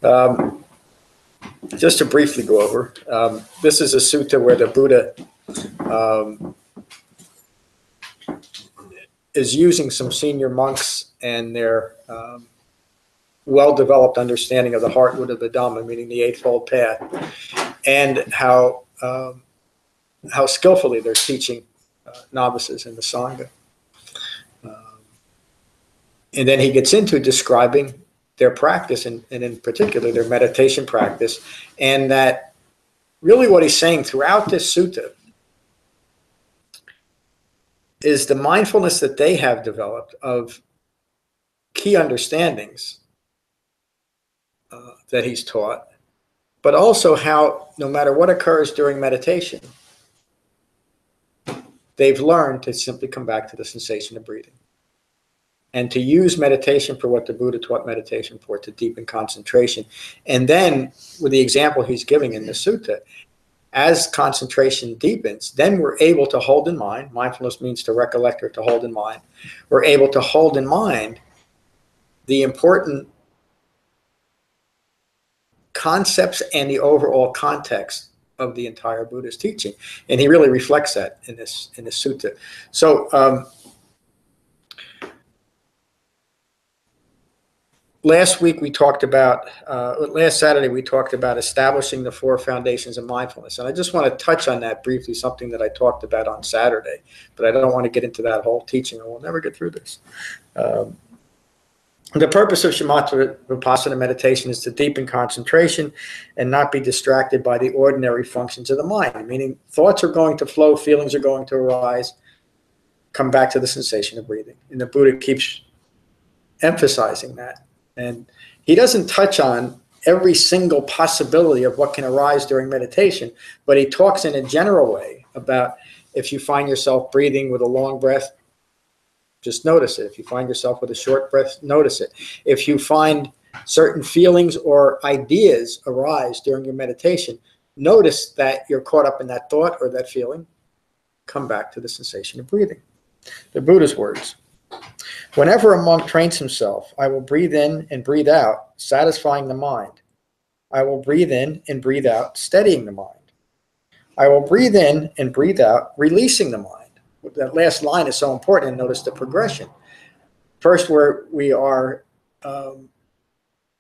Um, just to briefly go over, this is a sutta where the Buddha is using some senior monks and their well-developed understanding of the Heartwood of the Dhamma, meaning the Eightfold Path, and how skillfully they're teaching novices in the Sangha. And then he gets into describing their practice, and in particular their meditation practice, and that really what he's saying throughout this sutta is the mindfulness that they have developed of key understandings that he's taught, but also how no matter what occurs during meditation, they've learned to simply come back to the sensation of breathing and to use meditation for what the Buddha taught meditation for, to deepen concentration. And then with the example he's giving in the sutta, as concentration deepens, then we're able to hold in mind, mindfulness means to recollect or to hold in mind, we're able to hold in mind the important concepts and the overall context of the entire Buddha's teaching. And he really reflects that in this sutta. So last week we talked about, last Saturday we talked about establishing the 4 foundations of mindfulness. And I just want to touch on that briefly, something that I talked about on Saturday, but I don't want to get into that whole teaching, and we'll never get through this. The purpose of Shamatha-Vipassana meditation is to deepen concentration and not be distracted by the ordinary functions of the mind, meaning thoughts are going to flow, feelings are going to arise, come back to the sensation of breathing. And the Buddha keeps emphasizing that. And he doesn't touch on every single possibility of what can arise during meditation, but he talks in a general way about if you find yourself breathing with a long breath, just notice it. If you find yourself with a short breath, notice it. If you find certain feelings or ideas arise during your meditation, notice that you're caught up in that thought or that feeling. Come back to the sensation of breathing. The Buddha's words. Whenever a monk trains himself, I will breathe in and breathe out, satisfying the mind. I will breathe in and breathe out, steadying the mind. I will breathe in and breathe out, releasing the mind. That last line is so important, and notice the progression. First, we are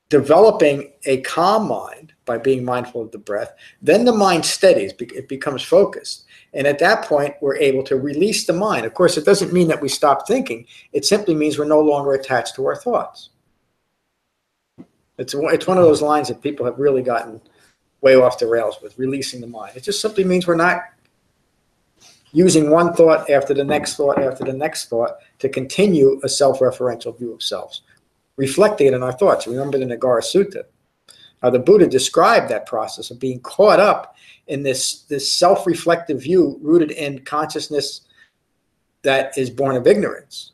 developing a calm mind by being mindful of the breath. Then the mind steadies, it becomes focused. And at that point, we're able to release the mind. Of course, it doesn't mean that we stop thinking. It simply means we're no longer attached to our thoughts. It's one of those lines that people have really gotten way off the rails with, releasing the mind. It just simply means we're not using one thought after the next thought after the next thought to continue a self-referential view of selves, reflecting it in our thoughts. Remember the Nagara Sutta. The Buddha described that process of being caught up in this self-reflective view rooted in consciousness that is born of ignorance.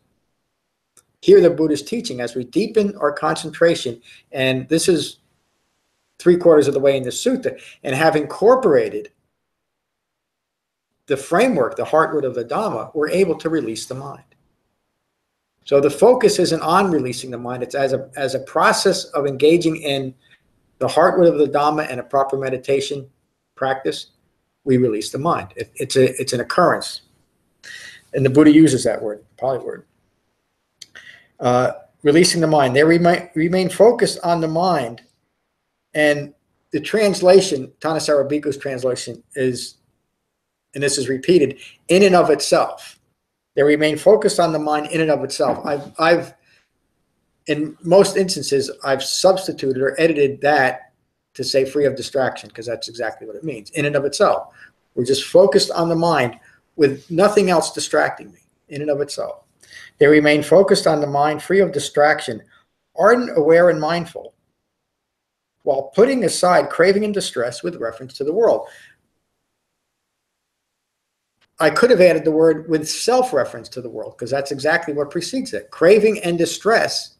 Here the Buddha's teaching, as we deepen our concentration, and this is 3/4 of the way in the sutta, and have incorporated the framework, the Heartwood of the Dhamma, we're able to release the mind. So the focus isn't on releasing the mind. It's as a process of engaging in the Heartwood of the Dhamma and a proper meditation practice, we release the mind. It's an occurrence. And the Buddha uses that word, Pali word. Releasing the mind. They remain focused on the mind. And the translation, Thanissaro Bhikkhu's translation is, and this is repeated, in and of itself. They remain focused on the mind in and of itself. I've in most instances, I've substituted or edited that to say free of distraction, because that's exactly what it means, in and of itself. We're just focused on the mind with nothing else distracting me, in and of itself. They remain focused on the mind, free of distraction, ardent, aware, and mindful, while putting aside craving and distress with reference to the world. I could have added the word with self-reference to the world, because that's exactly what precedes it. Craving and distress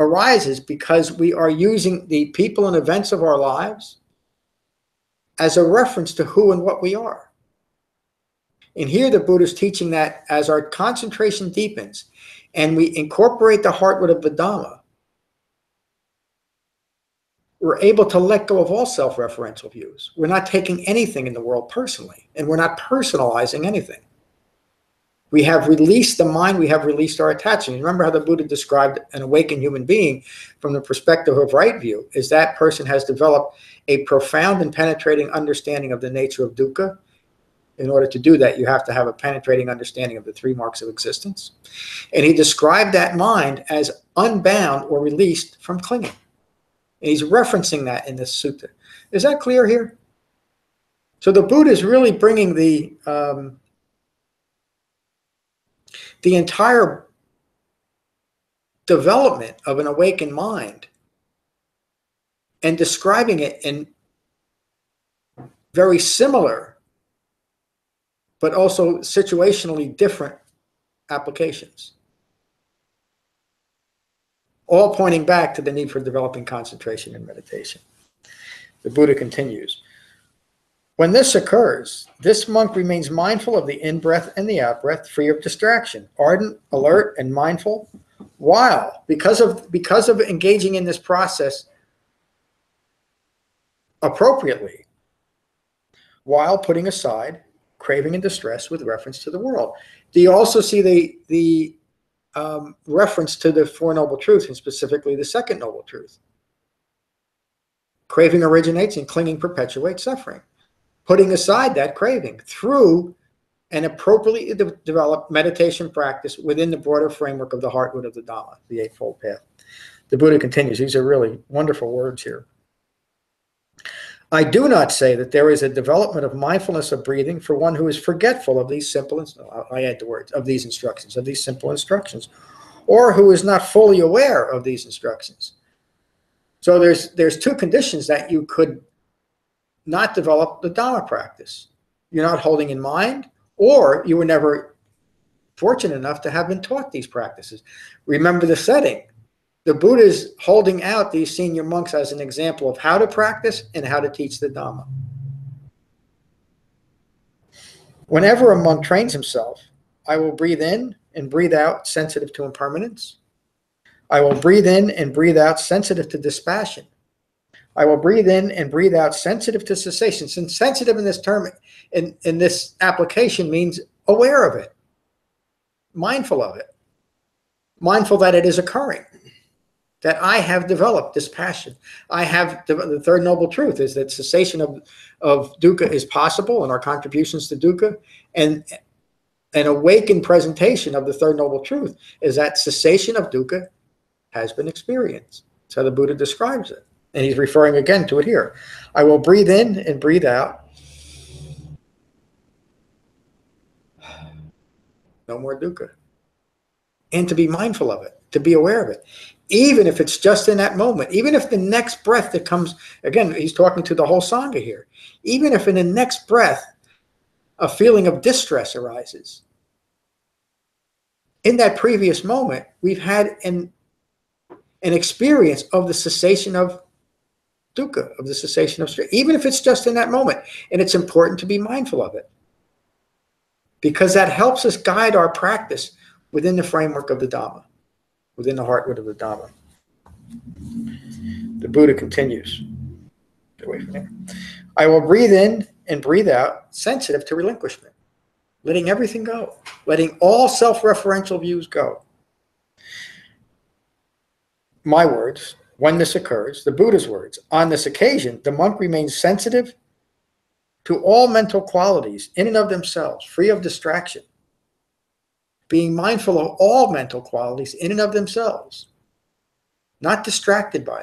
arises because we are using the people and events of our lives as a reference to who and what we are. And here the Buddha is teaching that as our concentration deepens and we incorporate the Heartwood of the Dhamma, we're able to let go of all self-referential views. We're not taking anything in the world personally, and we're not personalizing anything. We have released the mind, we have released our attachment. Remember how the Buddha described an awakened human being from the perspective of right view, is that person has developed a profound and penetrating understanding of the nature of dukkha. In order to do that, you have to have a penetrating understanding of the three marks of existence. And he described that mind as unbound or released from clinging. And he's referencing that in this sutta. Is that clear here? So the Buddha is really bringing the entire development of an awakened mind and describing it in very similar but also situationally different applications, all pointing back to the need for developing concentration and meditation. The Buddha continues, when this occurs, this monk remains mindful of the in-breath and the out-breath, free of distraction, ardent, alert, and mindful, while, because of engaging in this process appropriately, while putting aside craving and distress with reference to the world. Do you also see the reference to the Four Noble Truths, and specifically the Second Noble Truth? Craving originates and clinging perpetuates suffering. Putting aside that craving through an appropriately developed meditation practice within the broader framework of the Heartwood of the Dhamma, the Eightfold Path. The Buddha continues. These are really wonderful words here. I do not say that there is a development of mindfulness of breathing for one who is forgetful of these simple, I add the words, of these instructions, of these simple instructions, or who is not fully aware of these instructions. So there's two conditions that you could not develop the Dhamma practice. You're not holding in mind, or you were never fortunate enough to have been taught these practices. Remember the setting. The Buddha is holding out these senior monks as an example of how to practice and how to teach the Dhamma. Whenever a monk trains himself, I will breathe in and breathe out sensitive to impermanence. I will breathe in and breathe out sensitive to dispassion. I will breathe in and breathe out sensitive to cessation. Since sensitive in this term, in this application, means aware of it, mindful of it, mindful that it is occurring, that I have developed this passion. I have the third noble truth is that cessation of dukkha is possible, and our contributions to dukkha, and an awakened presentation of the third noble truth is that cessation of dukkha has been experienced. That's how the Buddha describes it. And he's referring again to it here. I will breathe in and breathe out. No more dukkha. And to be mindful of it, to be aware of it. Even if it's just in that moment, even if the next breath that comes, again, he's talking to the whole Sangha here. Even if in the next breath, a feeling of distress arises. In that previous moment, we've had an experience of the cessation of dukkha, of the cessation of stress, even if it's just in that moment. And it's important to be mindful of it, because that helps us guide our practice within the framework of the Dhamma, within the Heartwood of the Dhamma. The Buddha continues. Get away from there. I will breathe in and breathe out sensitive to relinquishment, letting everything go, letting all self-referential views go. My words, when this occurs, the Buddha's words, on this occasion, the monk remains sensitive to all mental qualities in and of themselves, free of distraction, being mindful of all mental qualities in and of themselves, not distracted by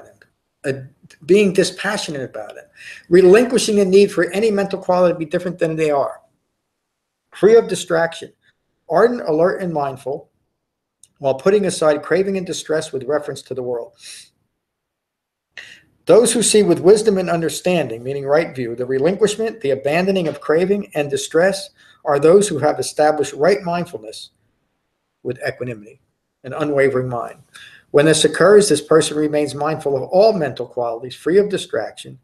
them, being dispassionate about it, relinquishing the need for any mental quality to be different than they are, free of distraction, ardent, alert, and mindful, while putting aside craving and distress with reference to the world. Those who see with wisdom and understanding, meaning right view, the relinquishment, the abandoning of craving and distress, are those who have established right mindfulness with equanimity, an unwavering mind. When this occurs, this person remains mindful of all mental qualities, free of distraction,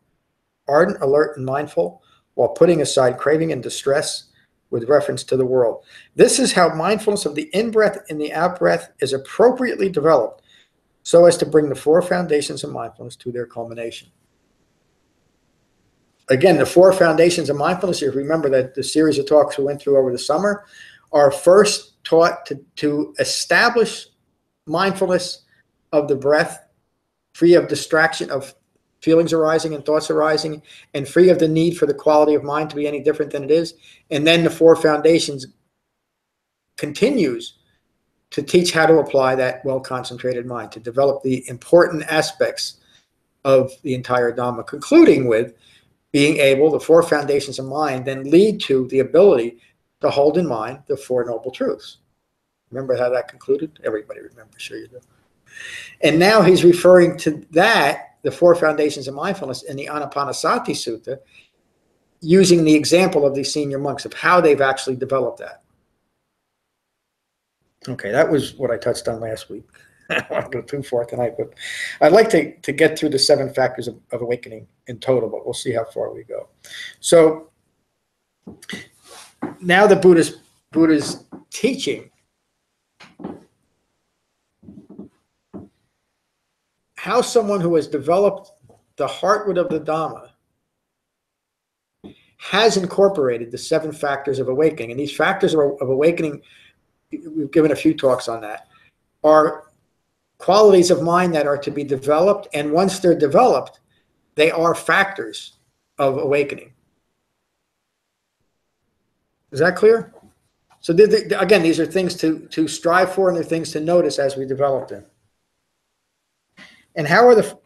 ardent, alert, and mindful, while putting aside craving and distress with reference to the world. This is how mindfulness of the in-breath and the out-breath is appropriately developed so as to bring the four foundations of mindfulness to their culmination. again, the 4 foundations of mindfulness, if you remember that the series of talks we went through over the summer, are first taught to establish mindfulness of the breath, free of distraction of feelings arising and thoughts arising, and free of the need for the quality of mind to be any different than it is. And then the 4 foundations continues to teach how to apply that well-concentrated mind, to develop the important aspects of the entire Dhamma, concluding with being able, the 4 foundations of mind then lead to the ability to hold in mind the 4 noble truths. Remember how that concluded? Everybody remembers, sure you do. And now he's referring to that, the 4 foundations of mindfulness in the Anapanasati Sutta, using the example of these senior monks of how they've actually developed that. Okay, that was what I touched on last week. I don't want to go too far tonight, but I'd like to get through the 7 factors of awakening in total, but we'll see how far we go. So now the Buddha's teaching how someone who has developed the Heartwood of the Dhamma has incorporated the 7 factors of awakening. And these factors of awakening, we've given a few talks on that, are qualities of mind that are to be developed, and once they're developed, they are factors of awakening. Is that clear? So again, these are things to strive for, and they're things to notice as we develop them. And how are the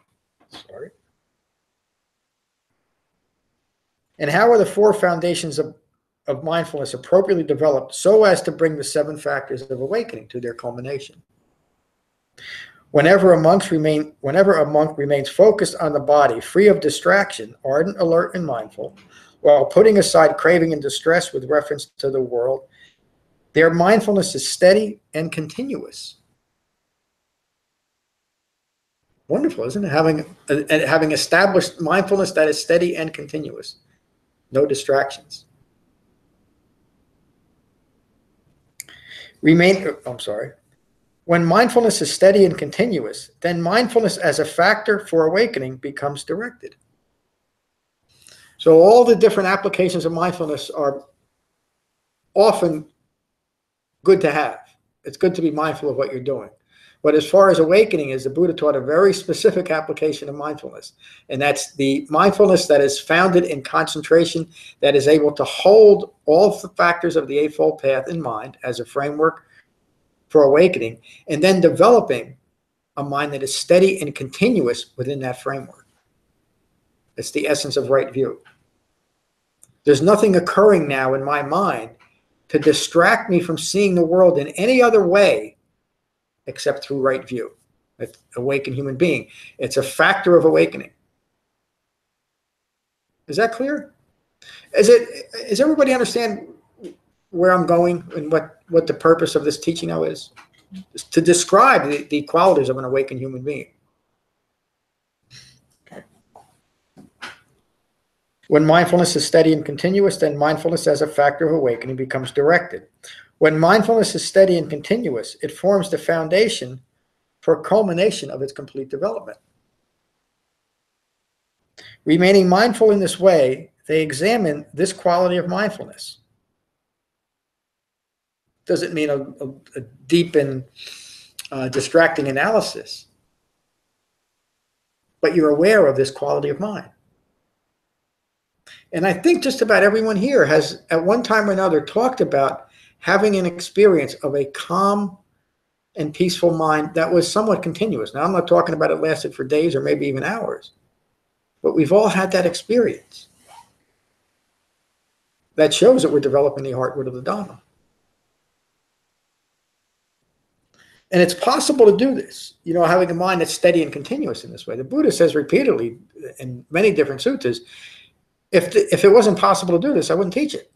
4 foundations of mindfulness appropriately developed so as to bring the 7 factors of awakening to their culmination? Whenever a monk remains focused on the body, free of distraction, ardent, alert, and mindful, while putting aside craving and distress with reference to the world, their mindfulness is steady and continuous. Wonderful, isn't it? Having established mindfulness that is steady and continuous. No distractions. When mindfulness is steady and continuous, then mindfulness as a factor for awakening becomes directed. So all the different applications of mindfulness are often good to have. It's good to be mindful of what you're doing. But as far as awakening is, the Buddha taught a very specific application of mindfulness. And that's the mindfulness that is founded in concentration, that is able to hold all the factors of the Eightfold Path in mind as a framework for awakening, and then developing a mind that is steady and continuous within that framework. It's the essence of right view. There's nothing occurring now in my mind to distract me from seeing the world in any other way except through right view. It's awakened human being. It's a factor of awakening. Is that clear? Does everybody understand where I'm going and what the purpose of this teaching now is? It's to describe the qualities of an awakened human being. Okay. When mindfulness is steady and continuous, then mindfulness as a factor of awakening becomes directed. When mindfulness is steady and continuous, it forms the foundation for culmination of its complete development. Remaining mindful in this way, they examine this quality of mindfulness. Doesn't mean a deep and distracting analysis, but you're aware of this quality of mind. And I think just about everyone here has, at one time or another, talked about having an experience of a calm and peaceful mind that was somewhat continuous. Now, I'm not talking about it lasted for days or maybe even hours, but we've all had that experience. That shows that we're developing the Heartwood of the Dhamma. And it's possible to do this, having a mind that's steady and continuous in this way. The Buddha says repeatedly in many different suttas, if it wasn't possible to do this, I wouldn't teach it.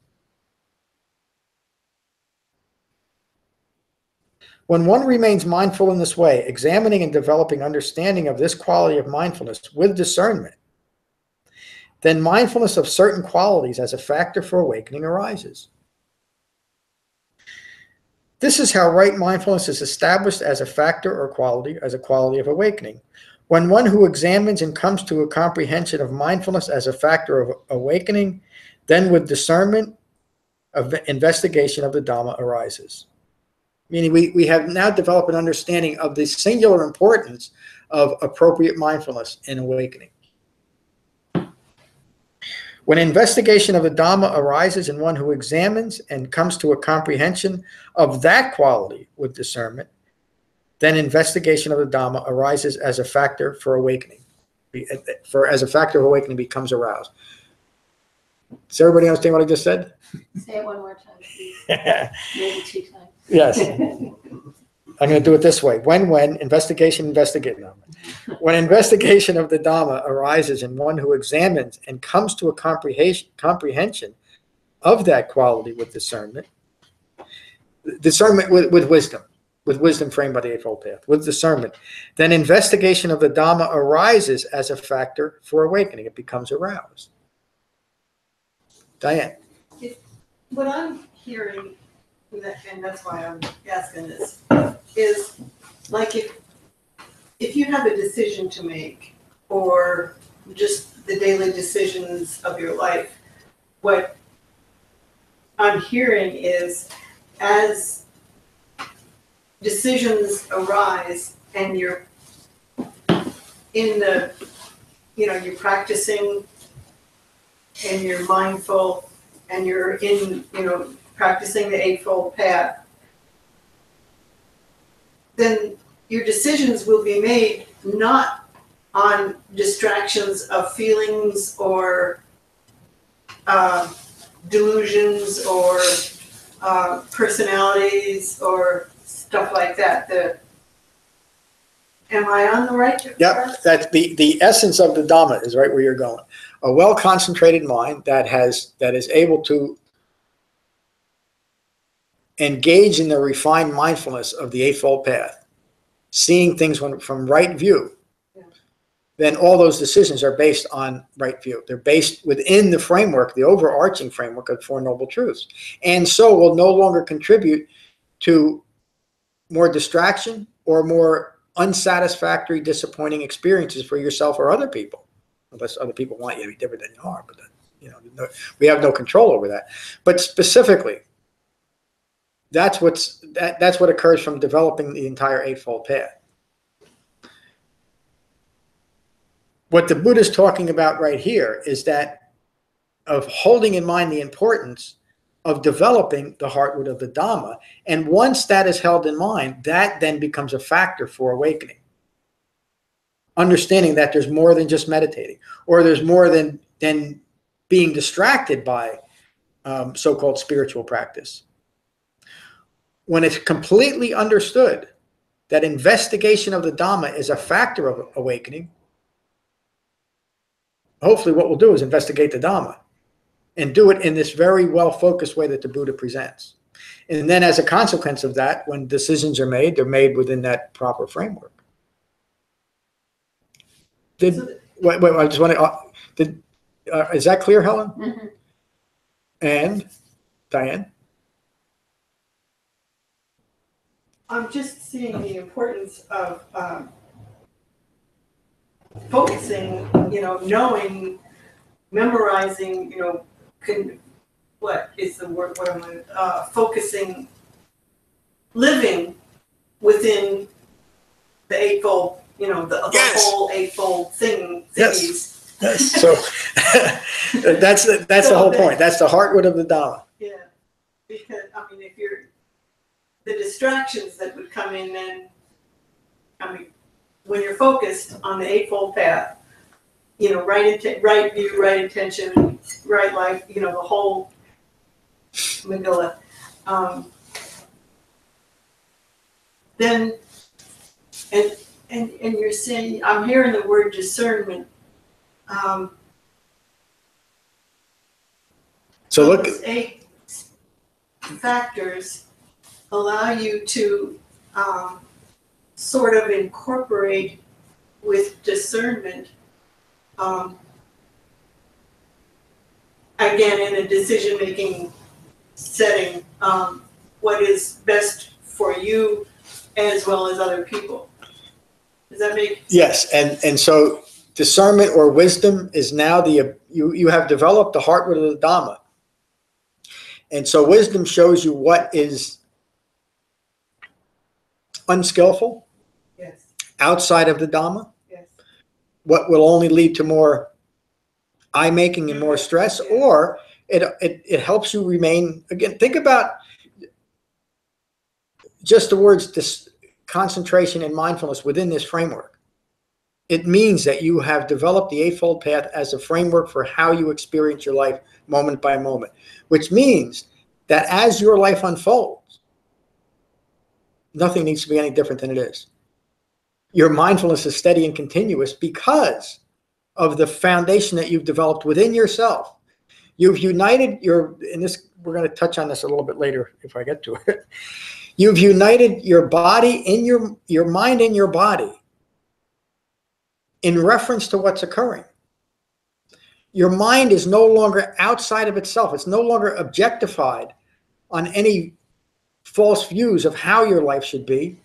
When one remains mindful in this way, examining and developing understanding of this quality of mindfulness with discernment, then mindfulness of certain qualities as a factor for awakening arises. This is how right mindfulness is established as a factor or quality, as a quality of awakening. When one who examines and comes to a comprehension of mindfulness as a factor of awakening, then with discernment, investigation of the Dhamma arises. Meaning we have now developed an understanding of the singular importance of appropriate mindfulness in awakening. When investigation of the Dhamma arises in one who examines and comes to a comprehension of that quality with discernment, then investigation of the Dhamma arises as a factor for awakening. As a factor of awakening becomes aroused. Does everybody understand what I just said? Say it one more time, please. Maybe 2 times. Yes. I'm going to do it this way. When investigation of the Dhamma arises in one who examines and comes to a comprehension of that quality with discernment with wisdom framed by the Eightfold Path, with discernment, then investigation of the Dhamma arises as a factor for awakening. It becomes aroused. Diane. What I'm hearing, and that's why I'm asking this, is like if you have a decision to make, or just the daily decisions of your life, what I'm hearing is as decisions arise and you're in the, you're practicing and you're mindful and you're in, practicing the Eightfold Path, then your decisions will be made not on distractions of feelings or delusions or personalities or stuff like that. Am I on the right track? Yep, that's the essence of the Dhamma is right where you're going. A well-concentrated mind that is able to engage in the refined mindfulness of the Eightfold Path, seeing things from right view, then all those decisions are based on right view. They're based within the framework, the overarching framework of Four Noble Truths, and so will no longer contribute to more distraction or more unsatisfactory, disappointing experiences for yourself or other people, unless other people want you to be different than you are. But we have no control over that. But specifically, that's what occurs from developing the entire Eightfold Path. What the Buddha is talking about right here is that of holding in mind the importance of developing the Heartwood of the Dhamma. And once that is held in mind, that then becomes a factor for awakening. Understanding that there's more than just meditating, or there's more than being distracted by so-called spiritual practice. When it's completely understood that investigation of the Dhamma is a factor of awakening, hopefully what we'll do is investigate the Dhamma and do it in this very well-focused way that the Buddha presents. And then as a consequence of that, when decisions are made, they're made within that proper framework. I just want to, is that clear, Helen? Mm-hmm. And Diane? I'm just seeing the importance of focusing, knowing, memorizing, what is the word? What am I focusing? Living within the Eightfold, the whole Eightfold thingies. Yes. So that's the whole point. That's the Heartwood of the Dhamma. Yeah, because if you're the distractions that would come in, then when you're focused on the Eightfold Path, right view, right intention, right life, the whole Megillah. Then, and you're saying, I'm hearing the word discernment. So look, those 8 factors allow you to sort of incorporate with discernment, again, in a decision-making setting, what is best for you as well as other people. Does that make sense? Yes, and so discernment or wisdom is now you have developed the Heartwood of the Dhamma. And so wisdom shows you what is unskillful, Yes, outside of the Dhamma, yes. what will only lead to more eye-making and more stress, Yeah. or it helps you remain, again, think about just the words concentration and mindfulness within this framework. It means that you have developed the Eightfold Path as a framework for how you experience your life moment by moment, which means that as your life unfolds, nothing needs to be any different than it is. Your mindfulness is steady and continuous because of the foundation that you've developed within yourself. You've united and this, we're going to touch on this a little bit later if I get to it. You've united your body in your mind in your body in reference to what's occurring. Your mind is no longer outside of itself. It's no longer objectified on any false views of how your life should be.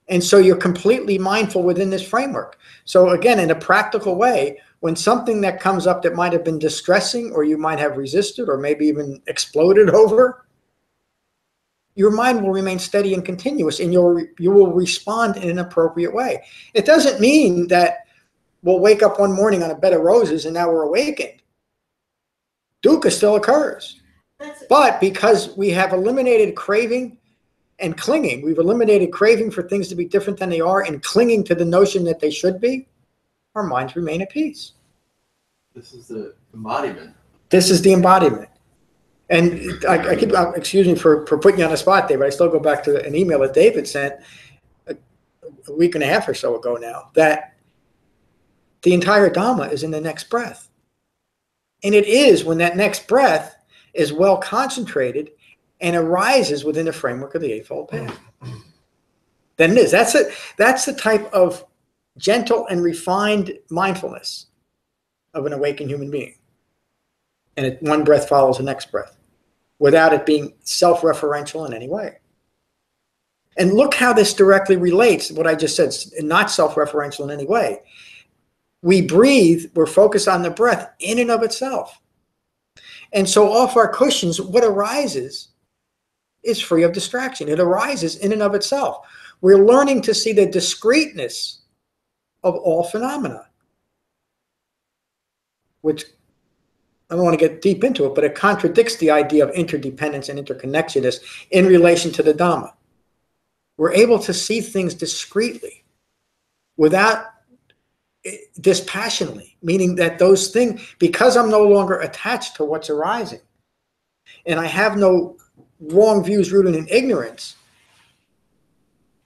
And so you're completely mindful within this framework. So again, in a practical way, when something that comes up that might have been distressing or you might have resisted or maybe even exploded over, your mind will remain steady and continuous, and you will respond in an appropriate way. It doesn't mean that we'll wake up one morning on a bed of roses and now we're awakened. Dukkha still occurs. But because we have eliminated craving and clinging, we've eliminated craving for things to be different than they are and clinging to the notion that they should be, our minds remain at peace. This is the embodiment. This is the embodiment. And I keep, excuse me for putting you on the spot, David, I still go back to an email that David sent a week and a half or so ago now, that the entire Dhamma is in the next breath. And it is when that next breath is well concentrated and arises within the framework of the Eightfold Path. Then it is. That's the type of gentle and refined mindfulness of an awakened human being. And one breath follows the next breath without it being self-referential in any way. And look how this directly relates to what I just said, not self-referential in any way. We breathe, we're focused on the breath in and of itself. And so off our cushions, what arises is free of distraction. It arises in and of itself. We're learning to see the discreteness of all phenomena, which I don't want to get deep into it, but it contradicts the idea of interdependence and interconnectedness in relation to the Dhamma. We're able to see things discreetly without dispassionately, meaning that those things, because I'm no longer attached to what's arising and I have no wrong views rooted in ignorance,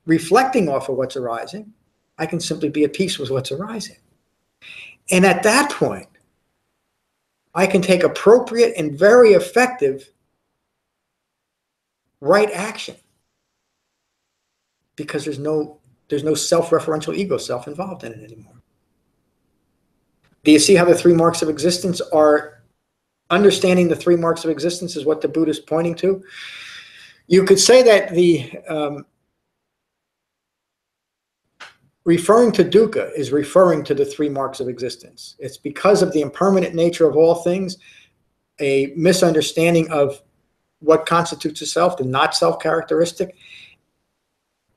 reflecting off of what's arising, I can simply be at peace with what's arising. And at that point, I can take appropriate and very effective right action because there's no self-referential ego self involved in it anymore. Do you see how the three marks of existence are understanding the three marks of existence is what the Buddha is pointing to? You could say that the referring to dukkha is referring to the three marks of existence. It's because of the impermanent nature of all things, a misunderstanding of what constitutes a self, the not self characteristic,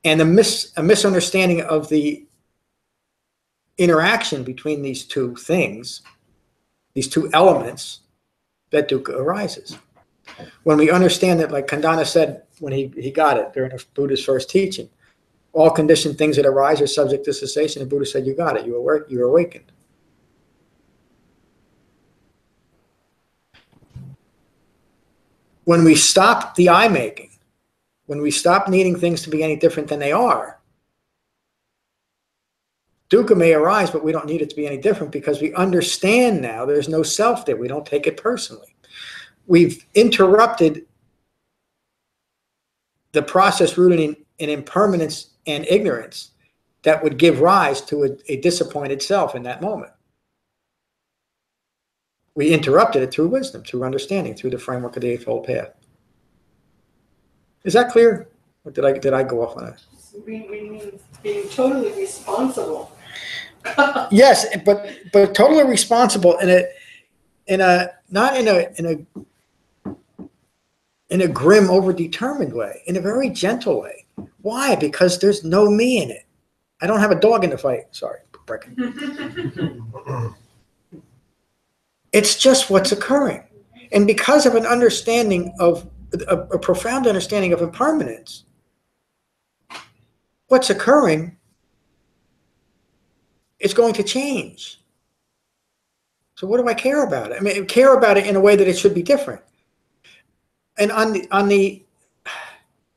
and a misunderstanding of the interaction between these two things, these two elements, that dukkha arises. When we understand that, like Kandana said when he got it during Buddha's first teaching, all conditioned things that arise are subject to cessation. The Buddha said, you got it, you're awakened. When we stop the eye-making, when we stop needing things to be any different than they are, dukkha may arise, but we don't need it to be any different because we understand now there's no self there. We don't take it personally. We've interrupted the process rooted in impermanence and ignorance that would give rise to a disappointed self in that moment. We interrupted it through wisdom, through understanding, through the framework of the Eightfold Path. Is that clear? Or did I go off on that? we mean being totally responsible. Yes, but totally responsible not in a grim, overdetermined way, in a very gentle way. Why? Because there's no me in it. I don't have a dog in the fight. Sorry, Brecken. It's just what's occurring. And because of an understanding of a profound understanding of impermanence, what's occurring is going to change. So what do I care about it? I mean, I care about it in a way that it should be different. And an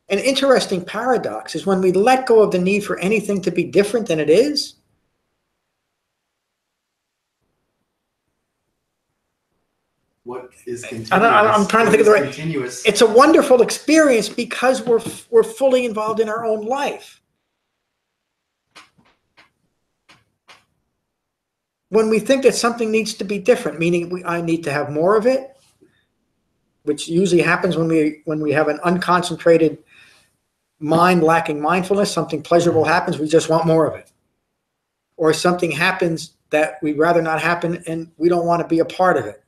interesting paradox is when we let go of the need for anything to be different than it is, What is continuous? I'm trying to think of the right. Continuous. It's a wonderful experience because we're fully involved in our own life. When we think that something needs to be different, meaning I need to have more of it, which usually happens when we have an unconcentrated mind lacking mindfulness, something pleasurable happens, we just want more of it. Or something happens that we'd rather not happen and we don't want to be a part of it.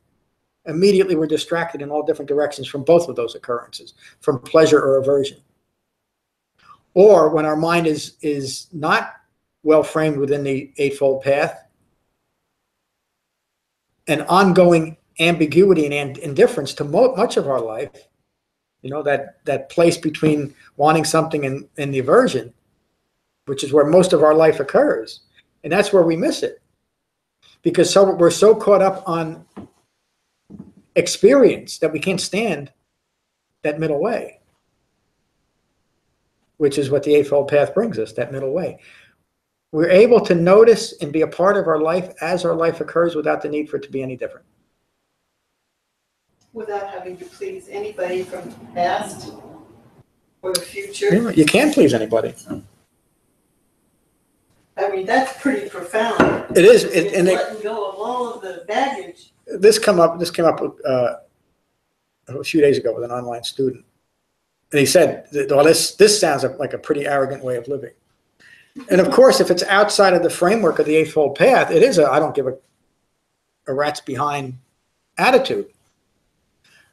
Immediately we're distracted in all different directions from both of those occurrences, from pleasure or aversion. Or when our mind is not well framed within the Eightfold Path, an ongoing ambiguity and indifference to much of our life, that place between wanting something and the aversion, which is where most of our life occurs. And that's where we miss it. Because we're so caught up on experience that we can't stand that middle way, which is what the Eightfold Path brings us, that middle way. We're able to notice and be a part of our life as our life occurs without the need for it to be any different. Without having to please anybody from the past or the future. You can't please anybody. I mean, that's pretty profound. It is. Letting go of all of the baggage. This came up a few days ago with an online student. And he said, well, this sounds like a pretty arrogant way of living. And of course, if it's outside of the framework of the Eightfold Path, it is I don't give a rat's behind attitude.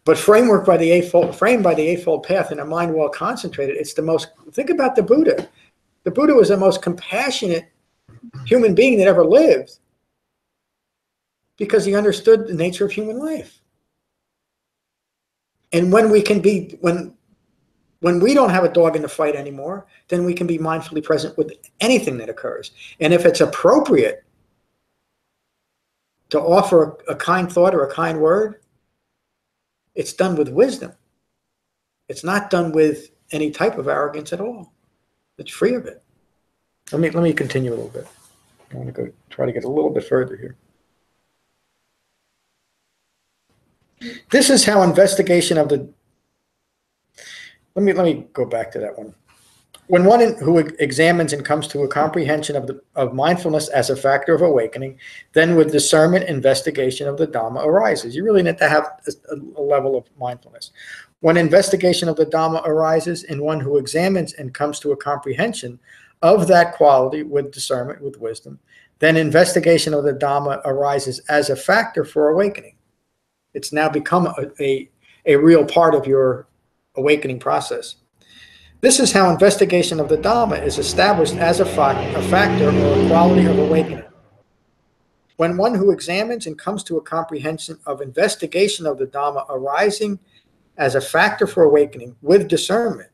But framed by the Eightfold Path in a mind well concentrated, it's the most, think about the Buddha. The Buddha was the most compassionate human being that ever lived because he understood the nature of human life. And when we can be, when we don't have a dog in the fight anymore, then we can be mindfully present with anything that occurs. And if it's appropriate to offer a kind thought or a kind word, it's done with wisdom. It's not done with any type of arrogance at all. It's free of it. Let me continue a little bit. I want to try to get a little bit further here. This is how investigation of the. Let me go back to that one. When one who examines and comes to a comprehension of mindfulness as a factor of awakening, then with discernment, investigation of the Dhamma arises. You really need to have a level of mindfulness. When investigation of the Dhamma arises in one who examines and comes to a comprehension of that quality with discernment, with wisdom, then investigation of the Dhamma arises as a factor for awakening. It's now become a real part of your awakening process. This is how investigation of the Dhamma is established as a factor or a quality of awakening. When one who examines and comes to a comprehension of investigation of the Dhamma arising as a factor for awakening with discernment,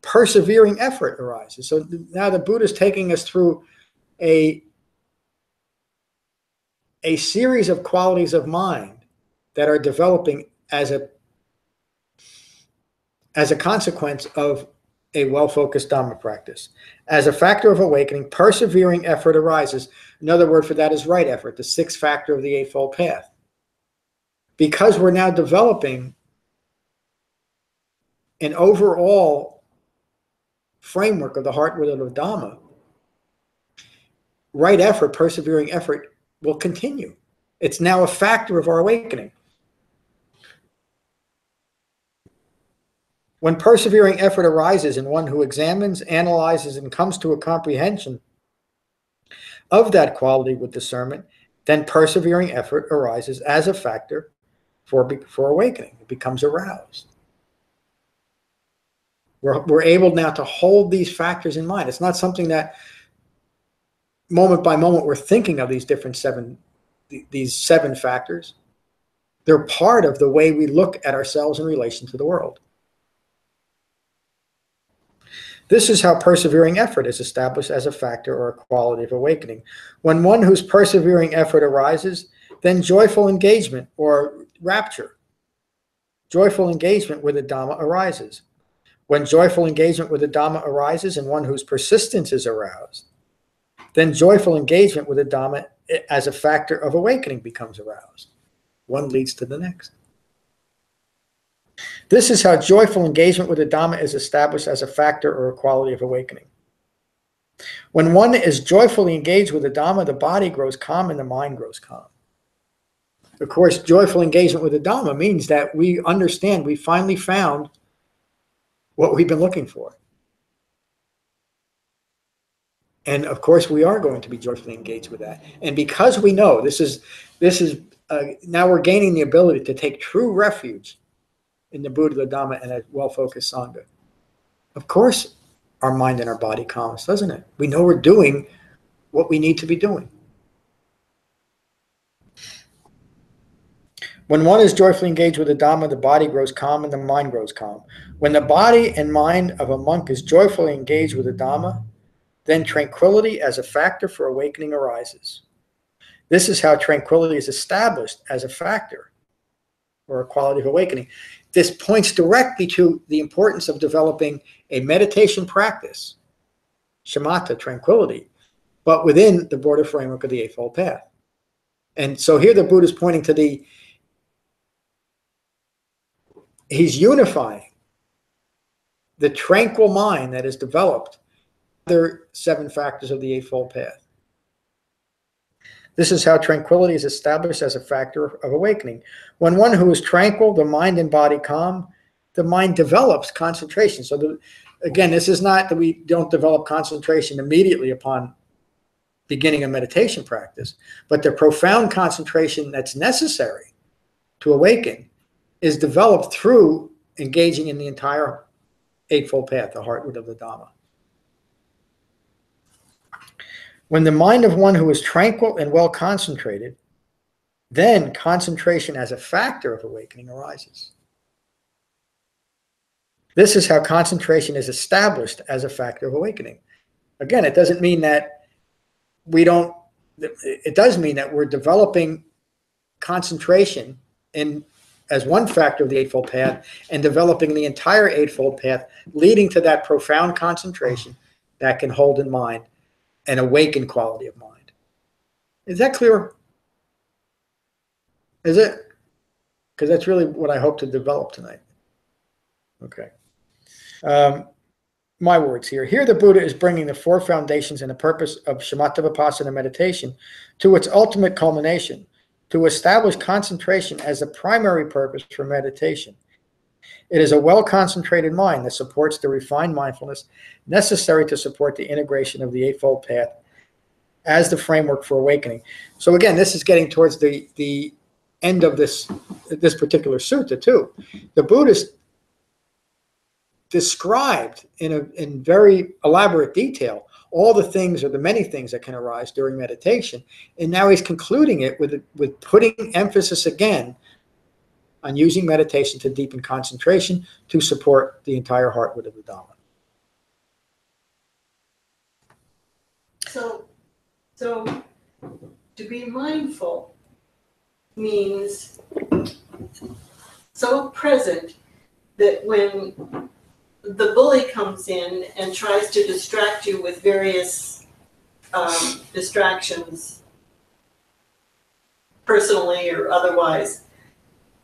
persevering effort arises. So now the Buddha is taking us through a series of qualities of mind that are developing as a consequence of a well-focused Dhamma practice. As a factor of awakening, persevering effort arises. Another word for that is right effort, the sixth factor of the Eightfold Path. Because we're now developing an overall framework of the Heartwood of the Dhamma, right effort, persevering effort will continue. It's now a factor of our awakening. When persevering effort arises in one who examines, analyzes, and comes to a comprehension of that quality with discernment, then persevering effort arises as a factor for awakening. It becomes aroused. We're able now to hold these factors in mind. It's not something that moment by moment we're thinking of these seven factors. They're part of the way we look at ourselves in relation to the world. This is how persevering effort is established as a factor or a quality of awakening. When one whose persevering effort arises, then joyful engagement or rapture, joyful engagement with the Dhamma arises. When joyful engagement with the Dhamma arises in one whose persistence is aroused, then joyful engagement with the Dhamma as a factor of awakening becomes aroused. One leads to the next. This is how joyful engagement with the Dhamma is established as a factor or a quality of awakening. When one is joyfully engaged with the Dhamma, the body grows calm and the mind grows calm. Of course, joyful engagement with the Dhamma means that we understand we finally found what we've been looking for. And of course, we are going to be joyfully engaged with that. And because we know this is now we're gaining the ability to take true refuge in the Buddha, the Dhamma, and a well-focused Sangha. Of course, our mind and our body calms, doesn't it? We know we're doing what we need to be doing. When one is joyfully engaged with the Dhamma, the body grows calm and the mind grows calm. When the body and mind of a monk is joyfully engaged with the Dhamma, then tranquility as a factor for awakening arises. This is how tranquility is established as a factor or a quality of awakening. This points directly to the importance of developing a meditation practice, shamatha, tranquility, but within the broader framework of the Eightfold Path. And so here the Buddha is pointing to he's unifying the tranquil mind that is developed other seven factors of the Eightfold Path. This is how tranquility is established as a factor of awakening. When one who is tranquil, the mind and body calm, the mind develops concentration. So again, this is not that we don't develop concentration immediately upon beginning a meditation practice, but the profound concentration that's necessary to awaken is developed through engaging in the entire Eightfold Path, the Heartwood of the Dhamma. When the mind of one who is tranquil and well concentrated, then concentration as a factor of awakening arises. This is how concentration is established as a factor of awakening. Again, it doesn't mean that it does mean that we're developing concentration as one factor of the Eightfold Path and developing the entire Eightfold Path, leading to that profound concentration that can hold in mind an awakened quality of mind. Is that clear? Is it? Because that's really what I hope to develop tonight. Okay. My words here. Here the Buddha is bringing the four foundations and the purpose of Shamatha-Vipassana meditation to its ultimate culmination, to establish concentration as the primary purpose for meditation. It is a well-concentrated mind that supports the refined mindfulness necessary to support the integration of the Eightfold Path as the framework for awakening. So again, this is getting towards the end of this particular sutta too. The Buddhist described in very elaborate detail all the things or the many things that can arise during meditation, and now he's concluding it with putting emphasis again on using meditation to deepen concentration to support the entire Heartwood of the Dhamma. So to be mindful means so present that when the bully comes in and tries to distract you with various distractions, personally or otherwise,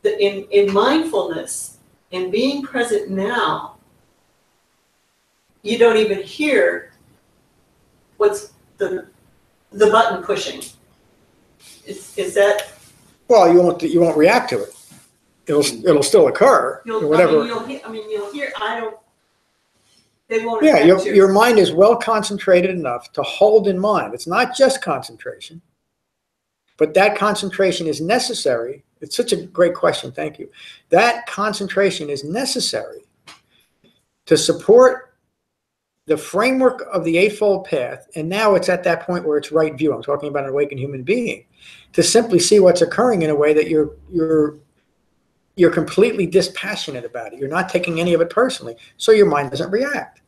that in mindfulness, in being present now, you don't even hear what's the button pushing. Is that? Well, you won't react to it. it'll still occur. Whatever. You'll hear, they won't Yeah, affect you. your mind is well concentrated enough to hold in mind. It's not just concentration, but that concentration is necessary. It's such a great question. Thank you. That concentration is necessary to support the framework of the Eightfold Path. And now it's at that point where it's right view. I'm talking about an awakened human being, to simply see what's occurring in a way that you're completely dispassionate about it. You're not taking any of it personally. So your mind doesn't react.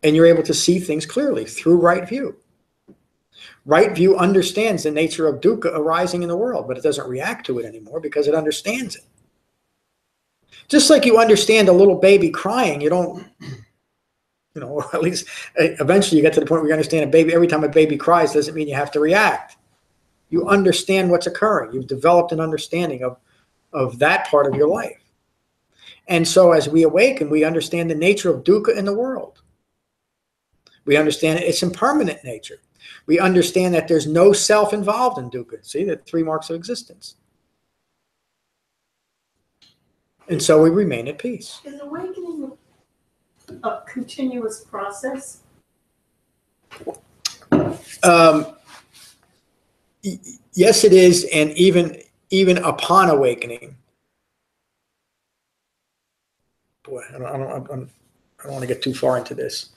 And you're able to see things clearly through right view. Right view understands the nature of dukkha arising in the world, but it doesn't react to it anymore because it understands it. Just like you understand a little baby crying, you don't, or at least eventually you get to the point where you understand a baby. Every time a baby cries doesn't mean you have to react. You understand what's occurring. You've developed an understanding of that part of your life. And so as we awaken, we understand the nature of dukkha in the world. We understand its impermanent nature. We understand that there's no self involved in dukkha. See, the 3 marks of existence. And so we remain at peace. Is awakening a continuous process? Yes, it is. And even upon awakening, boy, I don't want to get too far into this.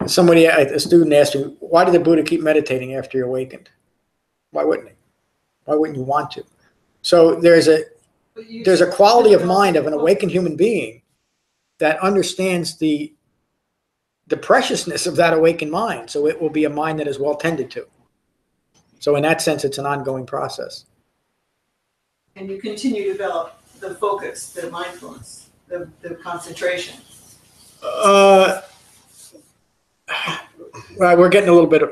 A student asked me, why did the Buddha keep meditating after he awakened? Why wouldn't he? Why wouldn't you want to? So there's a quality of mind of an awakened human being that understands the preciousness of that awakened mind. So it will be a mind that is well tended to. So in that sense, it's an ongoing process. And you continue to develop the focus, the mindfulness, the concentration. Well, we're getting a little bit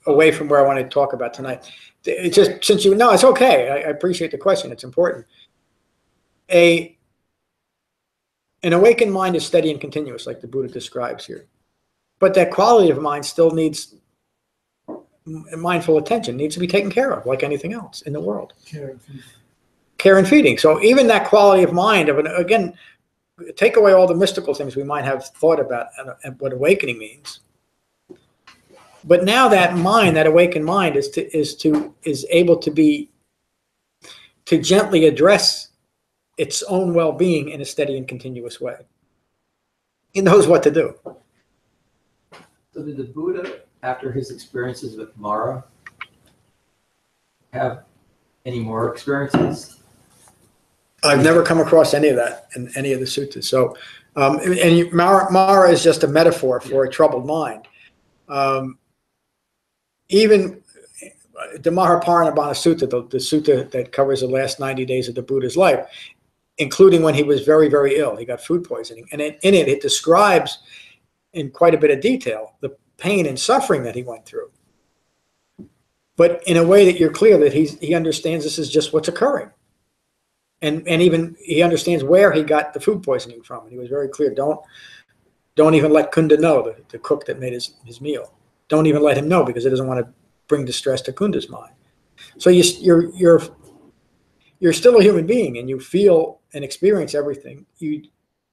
away from where I want to talk about tonight. It's just, since it's okay. I appreciate the question. It's important. An awakened mind is steady and continuous, like the Buddha describes here. But that quality of mind still needs mindful attention, needs to be taken care of, like anything else in the world. Care and feeding. So even that quality of mind, again, take away all the mystical things we might have thought about and what awakening means. But now that mind, that awakened mind, is able to gently address its own well-being in a steady and continuous way. It knows what to do. So did the Buddha, after his experiences with Mara, have any more experiences? I've never come across any of that in any of the suttas. So, Mara is just a metaphor for a troubled mind. Even the Anapanasati Sutta, the sutta that covers the last 90 days of the Buddha's life, including when he was very, very ill, he got food poisoning. And in it describes in quite a bit of detail the pain and suffering that he went through. But in a way that you're clear that he understands this is just what's occurring. And even he understands where he got the food poisoning from. And he was very clear, don't even let Kunda know, the cook that made his meal. Don't even let him know, because he doesn't want to bring distress to Kunda's mind. So you're still a human being, and you feel and experience everything.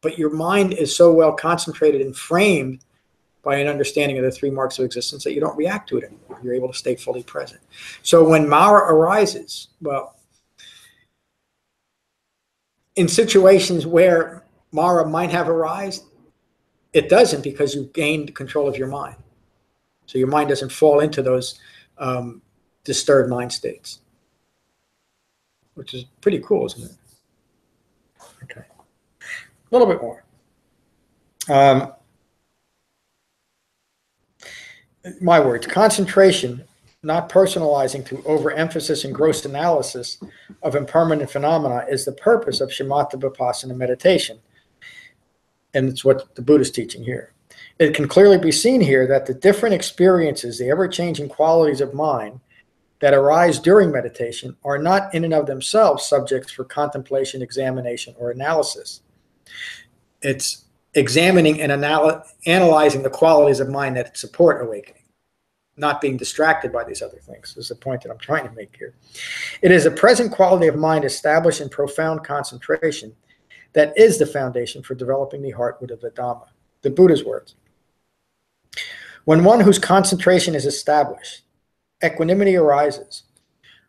But your mind is so well concentrated and framed by an understanding of the 3 marks of existence that you don't react to it anymore. You're able to stay fully present. So when Mara arises, well, in situations where Mara might have arisen, it doesn't, because you've gained control of your mind. So your mind doesn't fall into those disturbed mind states, which is pretty cool, isn't it? Okay. A little bit more. My words, concentration, not personalizing through overemphasis and gross analysis of impermanent phenomena, is the purpose of Shamatha-Vipassana meditation. And it's what the Buddha is teaching here. It can clearly be seen here that the different experiences, the ever-changing qualities of mind that arise during meditation, are not in and of themselves subjects for contemplation, examination, or analysis. It's examining and analyzing the qualities of mind that support awakening. not being distracted by these other things. This is the point that I'm trying to make here. It is a present quality of mind established in profound concentration that is the foundation for developing the Heartwood of the Dhamma, the Buddha's words. When one whose concentration is established, equanimity arises.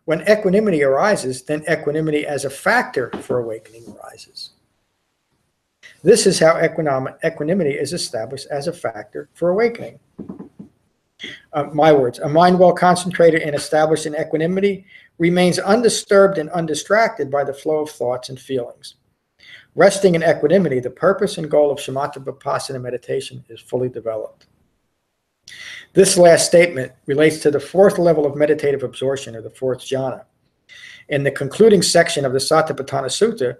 When equanimity arises, then equanimity as a factor for awakening arises. This is how equanimity is established as a factor for awakening. My words, a mind well concentrated and established in equanimity remains undisturbed and undistracted by the flow of thoughts and feelings. Resting in equanimity, the purpose and goal of Shamatha-Vipassana meditation is fully developed. This last statement relates to the fourth level of meditative absorption, or the fourth jhana. In the concluding section of the Satipatthana Sutta,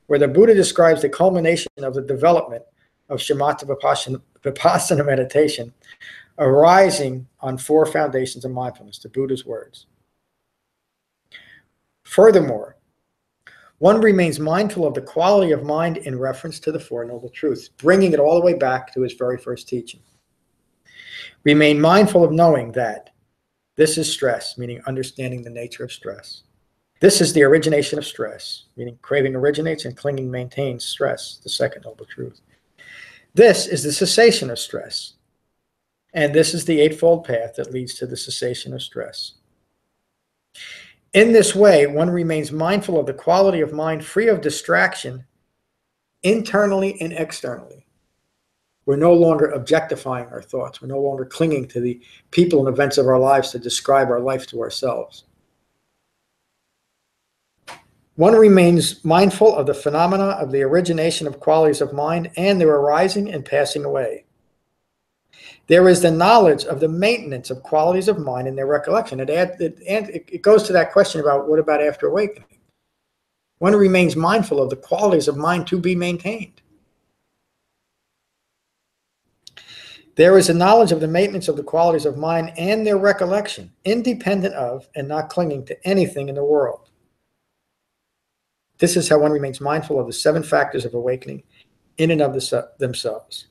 where the Buddha describes the culmination of the development of Shamatha-Vipassana meditation, arising on four foundations of mindfulness, the Buddha's words. Furthermore, one remains mindful of the quality of mind in reference to the Four Noble Truths, bringing it all the way back to his very first teaching. Remain mindful of knowing that this is stress, meaning understanding the nature of stress. This is the origination of stress, meaning craving originates and clinging maintains stress, the second noble truth. This is the cessation of stress. And this is the Eightfold Path that leads to the cessation of stress. In this way, one remains mindful of the quality of mind free of distraction internally and externally. We're no longer objectifying our thoughts. We're no longer clinging to the people and events of our lives to describe our life to ourselves. One remains mindful of the phenomena of the origination of qualities of mind and their arising and passing away. There is the knowledge of the maintenance of qualities of mind and their recollection. It goes to that question about what about after awakening? One remains mindful of the qualities of mind to be maintained. There is a knowledge of the maintenance of the qualities of mind and their recollection, independent of and not clinging to anything in the world. This is how one remains mindful of the seven factors of awakening in and of themselves.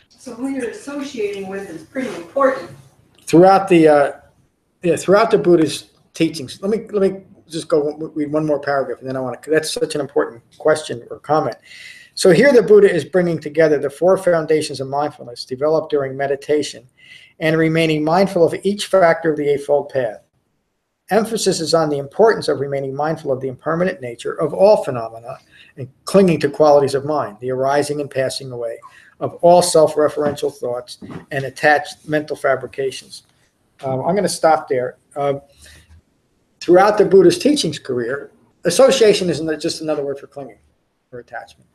So who you're associating with is pretty important. Throughout the Buddha's teachings, let me just go read one more paragraph, and then I want to. That's such an important question or comment. So here the Buddha is bringing together the four foundations of mindfulness developed during meditation, and remaining mindful of each factor of the Eightfold Path. Emphasis is on the importance of remaining mindful of the impermanent nature of all phenomena and clinging to qualities of mind, the arising and passing away of all self-referential thoughts and attached mental fabrications. I'm going to stop there. Throughout the Buddha's teachings career, association is just another word for clinging or attachment.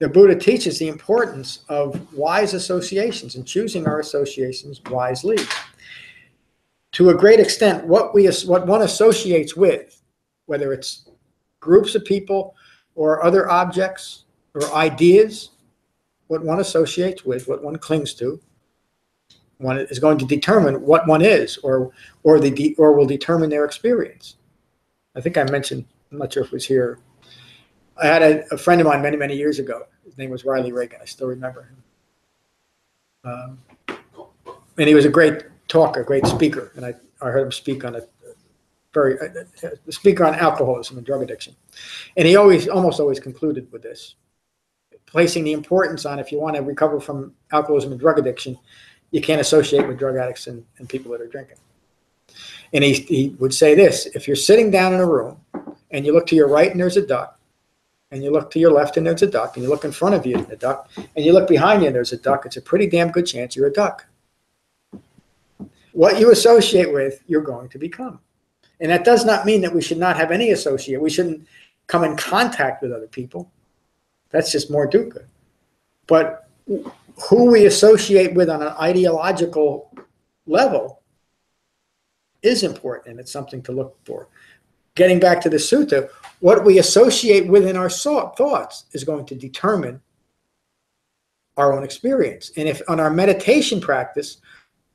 The Buddha teaches the importance of wise associations and choosing our associations wisely. To a great extent, what one associates with, whether it's groups of people or other objects or ideas, what one associates with, what one clings to, one is going to determine what one is, or will determine their experience. I think I mentioned, I'm not sure if it was here. I had a friend of mine many years ago. His name was Riley Reagan. I still remember him. And he was a great talker, great speaker. And I heard him speak on speaker on alcoholism and drug addiction. And he almost always concluded with this, placing the importance on, if you want to recover from alcoholism and drug addiction, you can't associate with drug addicts and people that are drinking. And he would say this: if you're sitting down in a room and you look to your right and there's a duck, and you look to your left and there's a duck, and you look in front of you and a duck, and you look behind you and there's a duck, it's a pretty damn good chance you're a duck. What you associate with, you're going to become. And that does not mean that we should not have any associate. We shouldn't come in contact with other people. That's just more dukkha. But who we associate with on an ideological level is important, and it's something to look for. Getting back to the sutta, what we associate within our thoughts is going to determine our own experience. And if on our meditation practice,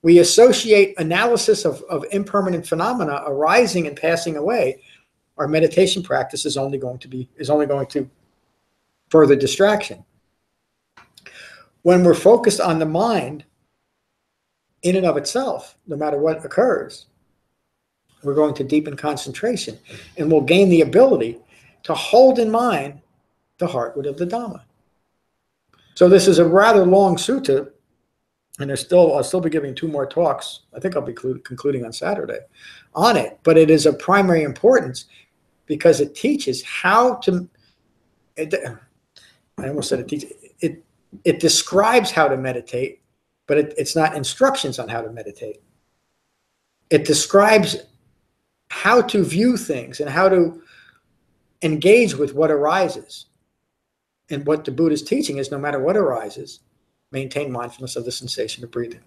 we associate analysis of impermanent phenomena arising and passing away, our meditation practice is only going to further distraction. When we're focused on the mind in and of itself, no matter what occurs, we're going to deepen concentration, and we'll gain the ability to hold in mind the Heartwood of the Dhamma. So this is a rather long sutta, and I'll still be giving 2 more talks. I think I'll be concluding on Saturday on it, but it is of primary importance because it teaches how to, I almost said it teaches, it describes how to meditate, but it's not instructions on how to meditate. It describes how to view things and how to engage with what arises. And what the Buddha's teaching is, no matter what arises, maintain mindfulness of the sensation of breathing.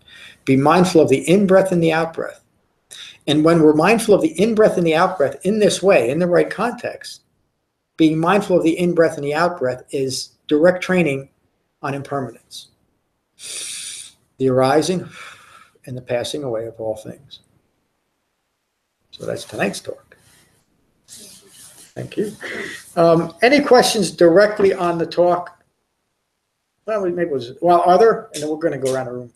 Be mindful of the in-breath and the out-breath. And when we're mindful of the in-breath and the out-breath in this way, in the right context, being mindful of the in-breath and the out-breath is direct training on impermanence. The arising and the passing away of all things. So that's tonight's talk. Thank you. Any questions directly on the talk? Well, maybe it was, well, are there? And then we're going to go around the room.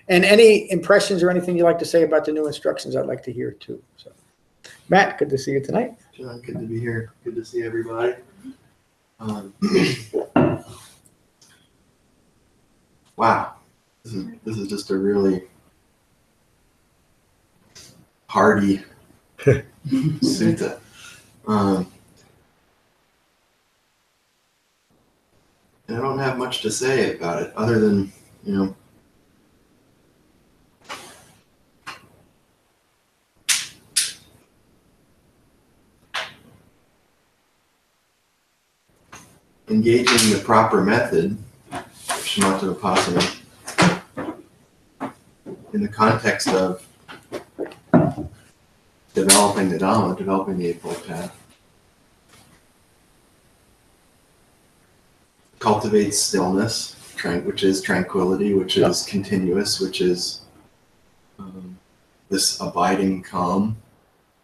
And any impressions or anything you'd like to say about the new instructions, I'd like to hear too. So, Matt, good to see you tonight. John, good to be here. Good to see everybody. Wow, this is just a really hearty sutta. And I don't have much to say about it other than, engaging the proper method of Shamatha-Vipassana in the context of developing the Dhamma, developing the Eightfold Path, cultivates stillness, which is tranquility, which is continuous, which is this abiding calm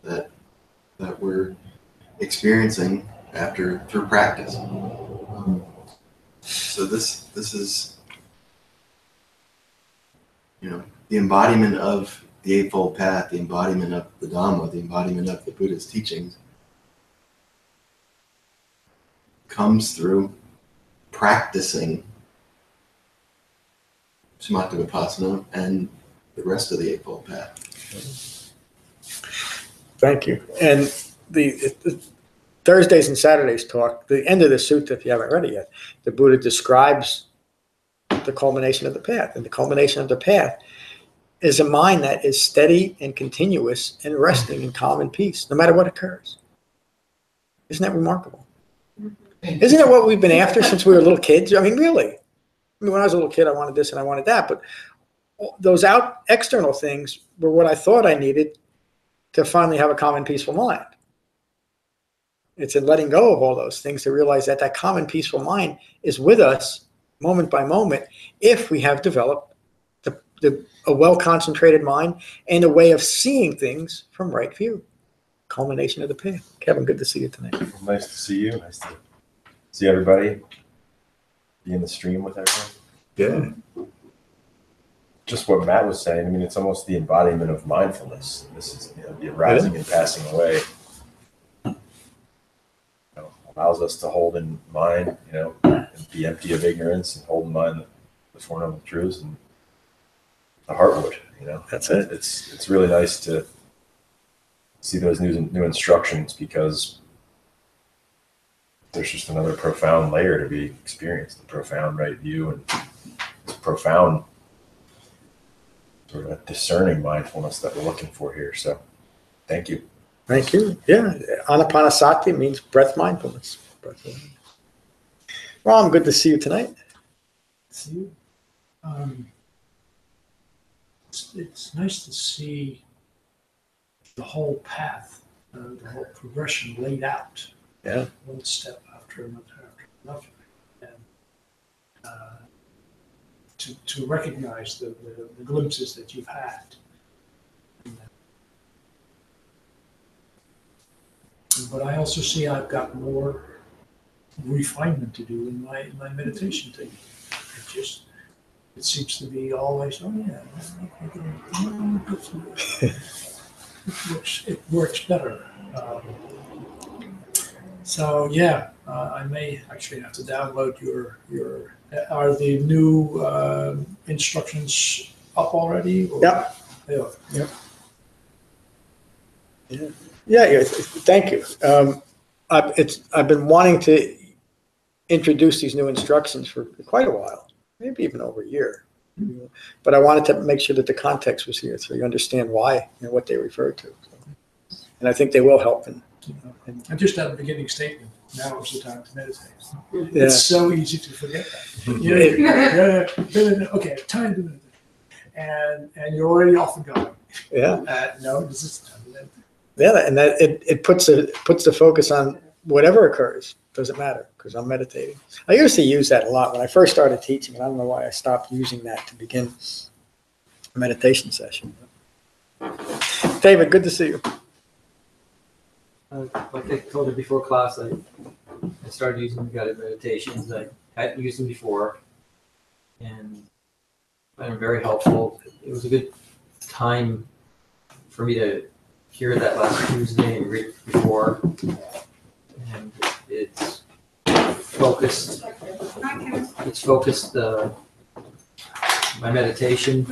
that we're experiencing through practice. So this is the embodiment of the Eightfold Path, the embodiment of the Dhamma, the embodiment of the Buddha's teachings, comes through practicing Shamatha-Vipassana and the rest of the Eightfold Path. Thank you. And the Thursdays and Saturdays talk, the end of the sutta, if you haven't read it yet, the Buddha describes the culmination of the path. And the culmination of the path is a mind that is steady and continuous and resting in calm and peace, no matter what occurs. Isn't that remarkable? Isn't that what we've been after since we were little kids? I mean, really. I mean, when I was a little kid, I wanted this and I wanted that, but those external things were what I thought I needed to finally have a calm and peaceful mind. It's in letting go of all those things to realize that that calm and peaceful mind is with us moment by moment if we have developed a well-concentrated mind and a way of seeing things from right view. Culmination of the path. Kevin, good to see you tonight. Well, nice to see you. Nice to see everybody. Be in the stream with everyone. Yeah. Just what Matt was saying. I mean, it's almost the embodiment of mindfulness. This is the arising and passing away. Allows us to hold in mind, and be empty of ignorance and hold in mind the Four Noble Truths and the Heartwood. That's it. It's really nice to see those new instructions because there's just another profound layer to be experienced, the profound right view and this profound sort of discerning mindfulness that we're looking for here. So thank you. Thank you. Yeah. Anapanasati means breath-mindfulness. Ram, good to see you tonight. See you. It's nice to see the whole path, the whole progression laid out. Yeah. One step after another after another. And to recognize the glimpses that you've had. But I also see I've got more refinement to do in my meditation technique. It seems to be always, oh yeah, it works better. So yeah, I may actually have to download your. Are the new instructions up already? Or? Yep. Yeah. Yeah. Thank you. I've been wanting to introduce these new instructions for quite a while, maybe even over a year. But I wanted to make sure that the context was here, so you understand why and what they refer to. And I think they will help. I just had a beginning statement. Now is the time to meditate. Yeah. It's so easy to forget that. Okay, time to meditate. And you're already off and going. Yeah. No, this is time to meditate. Yeah, and that it puts the focus on whatever occurs. Doesn't matter, because I'm meditating. I used to use that a lot when I first started teaching, and I don't know why I stopped using that to begin a meditation session. David, good to see you. Like I told you before class, I started using guided meditations. I hadn't used them before, and they're very helpful. It was a good time for me to hear that last Tuesday and read before, and it's focused. It's focused my meditation,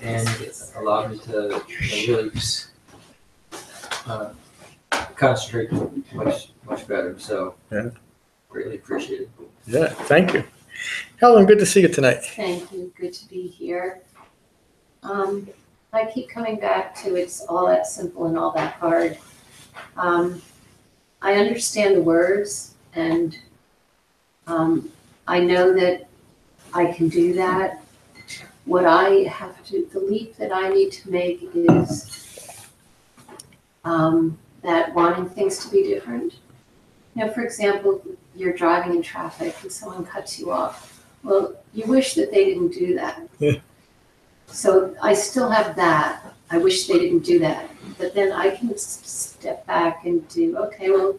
and it allowed me to really concentrate much better. So Yeah. Greatly appreciated. Yeah, thank you. Helen, good to see you tonight. Thank you. Good to be here. I keep coming back to it's all that simple and all that hard. I understand the words, and I know that I can do that. What I have to, the leap that I need to make is that wanting things to be different. You know, for example, you're driving in traffic and someone cuts you off. Well, you wish that they didn't do that. Yeah. So I still have that. I wish they didn't do that. But then I can step back and do, okay, well,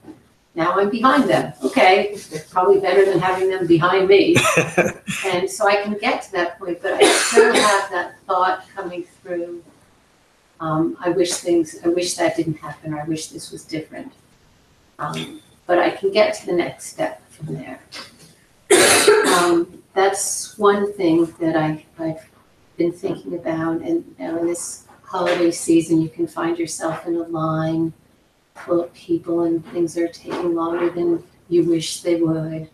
now I'm behind them. Okay, probably better than having them behind me. And so I can get to that point, but I still have that thought coming through. I wish that didn't happen, or I wish this was different. But I can get to the next step from there. That's one thing that I've been thinking about. And now in this holiday season, you can find yourself in a line full of people and things are taking longer than you wish they would.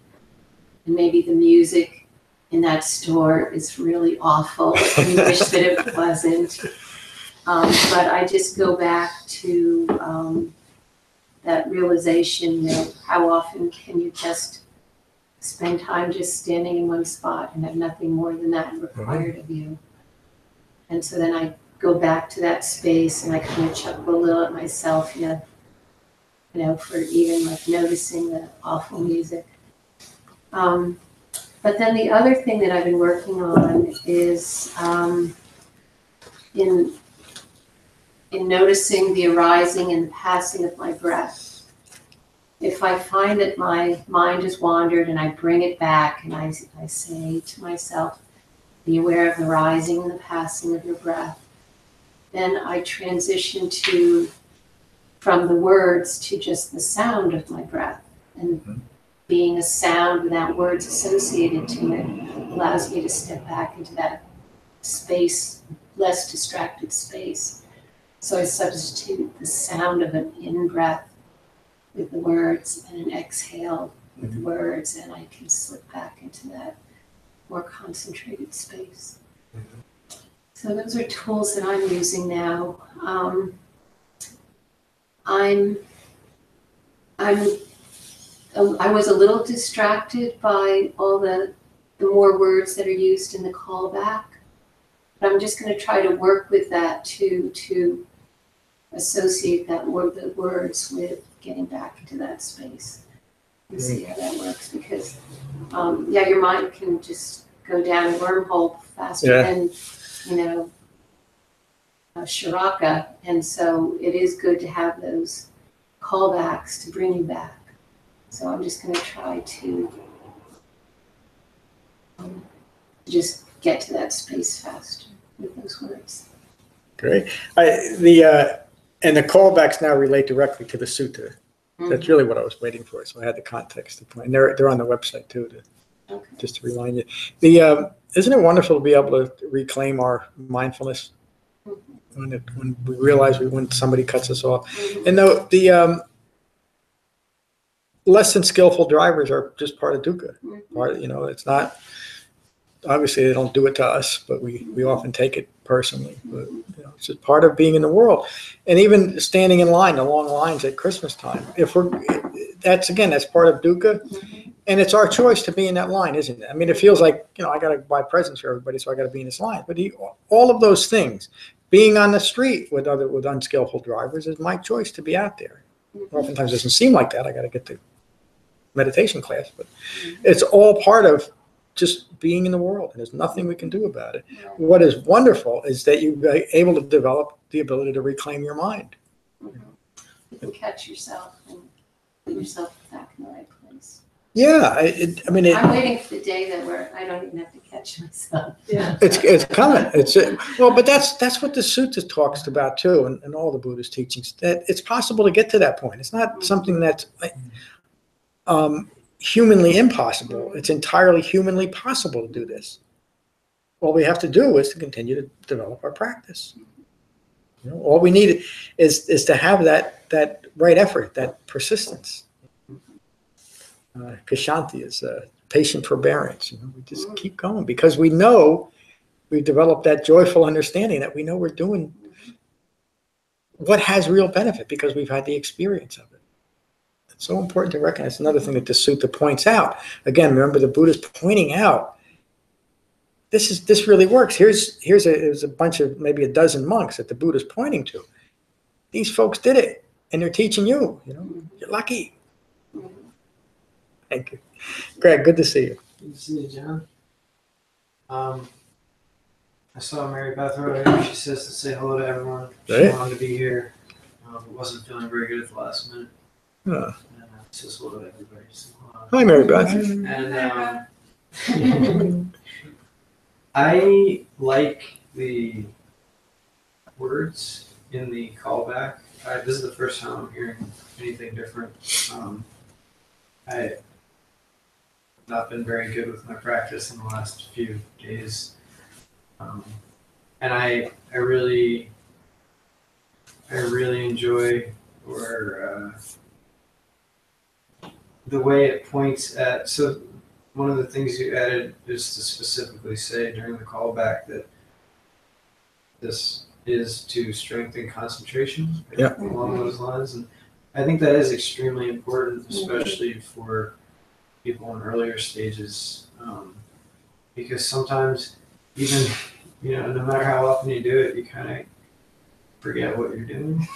And maybe the music in that store is really awful. You wish that it wasn't. But I just go back to that realization, you know, how often can you just spend time just standing in one spot and have nothing more than that required of you? And so then I go back to that space and I kind of chuckle a little at myself, you know, for even like noticing the awful music. But then the other thing that I've been working on is in noticing the arising and the passing of my breath. If I find that my mind has wandered and I bring it back and I say to myself, be aware of the rising and the passing of your breath, then I transition from the words to just the sound of my breath. And being a sound without words associated to it allows me to step back into that space, less distracted space. So I substitute the sound of an in-breath with the words and an exhale with the words, and I can slip back into that more concentrated space. So those are tools that I'm using now. I was a little distracted by all the more words that are used in the callback, but I'm just going to try to work with that to associate the words with getting back into that space and see how that works, because your mind can just go down a wormhole faster than Shiraka, and so it is good to have those callbacks to bring you back. So I'm just going to try to just get to that space faster with those words. Great. And the callbacks now relate directly to the sutta. That's really what I was waiting for. So I had the context to point. And they're on the website too, just to remind you. Isn't it wonderful to be able to reclaim our mindfulness when we realize when somebody cuts us off? And the less than skillful drivers are just part of dukkha. It's not, obviously they don't do it to us, but we often take it personally. But it's just part of being in the world. And even standing in line, the long lines at Christmas time, that's part of dukkha. And it's our choice to be in that line, isn't it? I mean, it feels like, I got to buy presents for everybody, so I got to be in this line. But all of those things, being on the street with unskillful drivers is my choice to be out there. Oftentimes it doesn't seem like that. I got to get to meditation class, but it's all part of just being in the world, and there's nothing we can do about it. What is wonderful is that you're able to develop the ability to reclaim your mind. You can catch yourself and put yourself back in the right place. Yeah, I'm waiting for the day that I don't even have to catch myself. Yeah. it's coming. But that's what the sutta talks about too, and all the Buddhist teachings. That it's possible to get to that point. It's not something that's humanly impossible. It's entirely humanly possible to do this. All we have to do is to continue to develop our practice. All we need is to have that right effort, that persistence. Kashanti is patient forbearance. We just keep going because we know we've developed that joyful understanding that we know we're doing what has real benefit because we've had the experience of it. It's so important to recognize. Another thing that the sutta points out. Again, remember the Buddha's pointing out this really works. Here's a bunch of maybe a dozen monks that the Buddha's pointing to. These folks did it, and they're teaching you. You're lucky. Thank you, Greg. Good to see you. Good to see you, John. I saw Mary Beth wrote here. She says to say hello to everyone. She wanted to be here. Wasn't feeling very good at the last minute. Oh. Says hello to everybody. So, Hi, Mary Beth. And I like the words in the callback. This is the first time I'm hearing anything different. I've not been very good with my practice in the last few days. And I really enjoy the way it points at. So one of the things you added is to specifically say during the callback that this is to strengthen concentration along those lines. And I think that is extremely important, especially for people in earlier stages, because sometimes even, no matter how often you do it, you kind of forget what you're doing.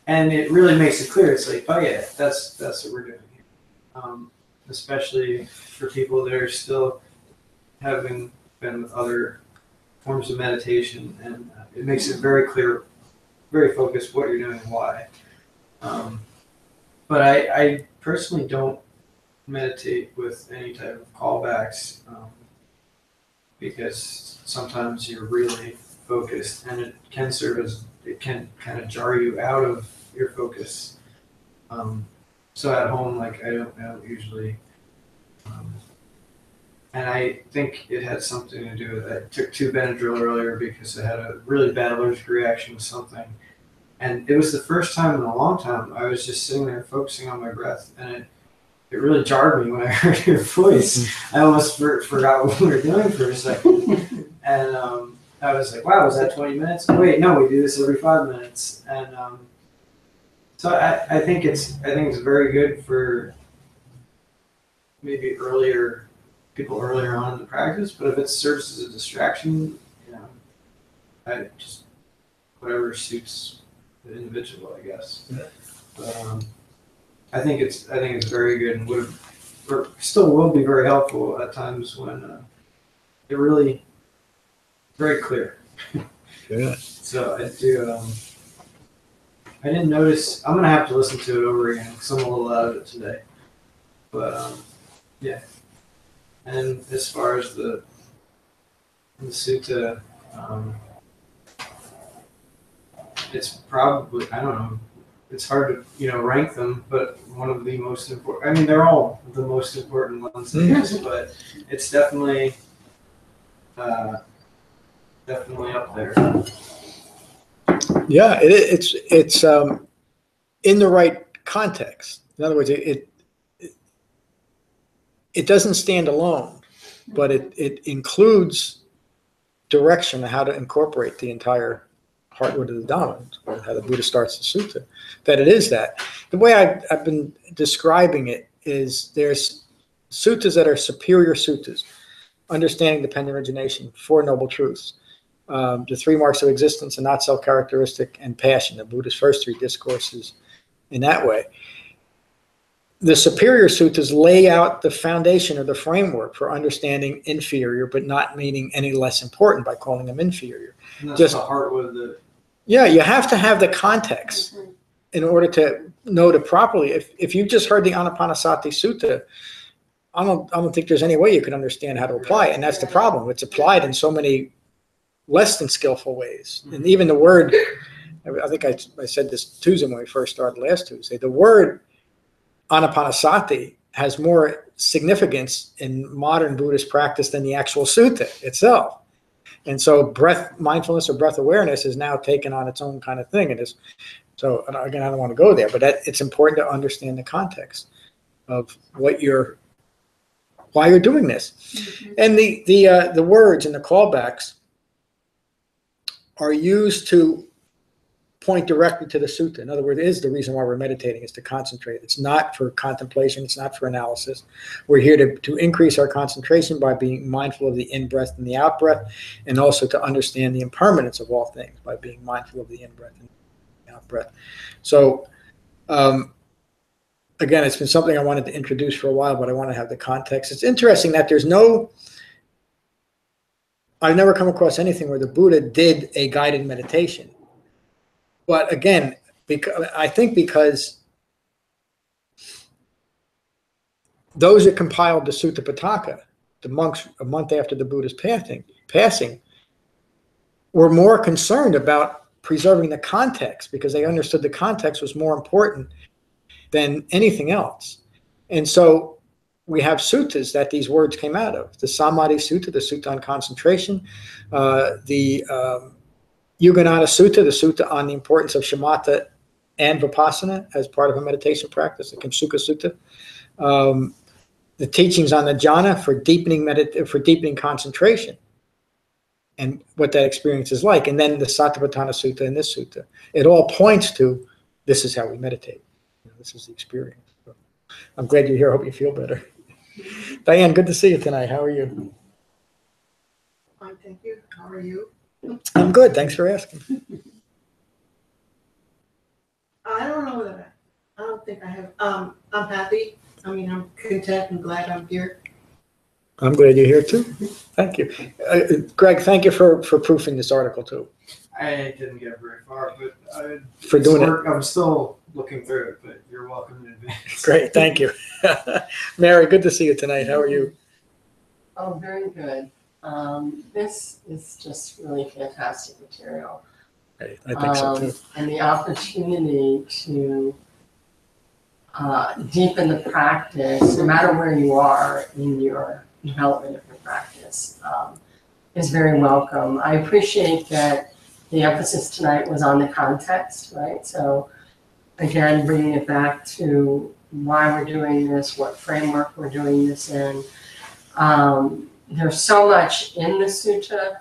And it really makes it clear. It's like, oh yeah, that's what we're doing here. Especially for people that are still having been with other forms of meditation, and it makes it very clear, very focused what you're doing and why. But I personally don't meditate with any type of callbacks because sometimes you're really focused, and it can kind of jar you out of your focus. So at home, I don't usually, and I think it had something to do with, I took 2 Benadryl earlier because I had a really bad allergic reaction to something. And it was the first time in a long time I was just sitting there focusing on my breath, and it really jarred me when I heard your voice. I almost forgot what we were doing for a second. And I was like, wow, was that 20 minutes? Wait, no, we do this every 5 minutes. And so I think it's very good for maybe people earlier on in the practice, but if it serves as a distraction, I just, whatever suits the individual, I guess. But I think it's very good, and still will be very helpful at times when it really very clear. Yeah. So I do. I didn't notice. I'm gonna have to listen to it over again because I'm a little out of it today. But yeah. And as far as the sutta, it's probably, I don't know. It's hard to rank them, but one of the most important. I mean, they're all the most important ones, I guess, but it's definitely up there. Yeah, it's in the right context. In other words, it doesn't stand alone, but it includes direction on how to incorporate the entire Heartwood of the Dhamma, how the Buddha starts the sutta. That it is that. The way I've been describing it is there's suttas that are superior suttas, understanding dependent origination, Four Noble Truths, the Three Marks of Existence, and Not Self Characteristic, and Passion, the Buddha's first three discourses in that way. The superior suttas lay out the foundation or the framework for understanding inferior, but not meaning any less important by calling them inferior. And that's Just the Heartwood that. Yeah, you have to have the context in order to know to properly. If you just heard the Anapanasati Sutta, I don't think there's any way you can understand how to apply it, and that's the problem. It's applied in so many less than skillful ways, and even the word. I think I said this Tuesday when we first started last Tuesday. The word Anapanasati has more significance in modern Buddhist practice than the actual sutta itself. And so breath-mindfulness or breath awareness is now taken on its own kind of thing. So again, I don't want to go there, but it's important to understand the context of why you're doing this. Mm-hmm. And the words and the callbacks are used to point directly to the sutta. In other words, it is the reason why we're meditating, is to concentrate. It's not for contemplation. It's not for analysis. We're here to increase our concentration by being mindful of the in-breath and the out-breath, and also to understand the impermanence of all things by being mindful of the in-breath and the out-breath. So, again, it's been something I wanted to introduce for a while, but I want to have the context. It's interesting that I've never come across anything where the Buddha did a guided meditation. But again, I think because those that compiled the Sutta Pitaka, the monks a month after the Buddha's passing, were more concerned about preserving the context because they understood the context was more important than anything else. And so we have suttas that these words came out of. The Samadhi Sutta, the Sutta on concentration, the Yuganada Sutta, the Sutta on the importance of Shamatha and Vipassana as part of a meditation practice, the Kimsuka Sutta, the teachings on the jhana for deepening concentration and what that experience is like, and then the Satipatthana Sutta and this sutta. It all points to this is how we meditate. This is the experience. So I'm glad you're here. I hope you feel better. Diane, good to see you tonight. How are you? Fine, thank you. How are you? I'm good. Thanks for asking. I don't know that I don't think I have. I'm happy. I mean, I'm content and glad I'm here. I'm glad you're here too. Thank you. Greg, thank you for proofing this article too. I didn't get very far, but for doing it. I'm still looking through it, but you're welcome in advance. Great, thank you. Mary, good to see you tonight. How are you? Oh, very good. This is just really fantastic material. I think so too. And the opportunity to deepen the practice, no matter where you are in your development of your practice, is very welcome. I appreciate that the emphasis tonight was on the context, right? So again, bringing it back to why we're doing this, what framework we're doing this in. There's so much in the sutta,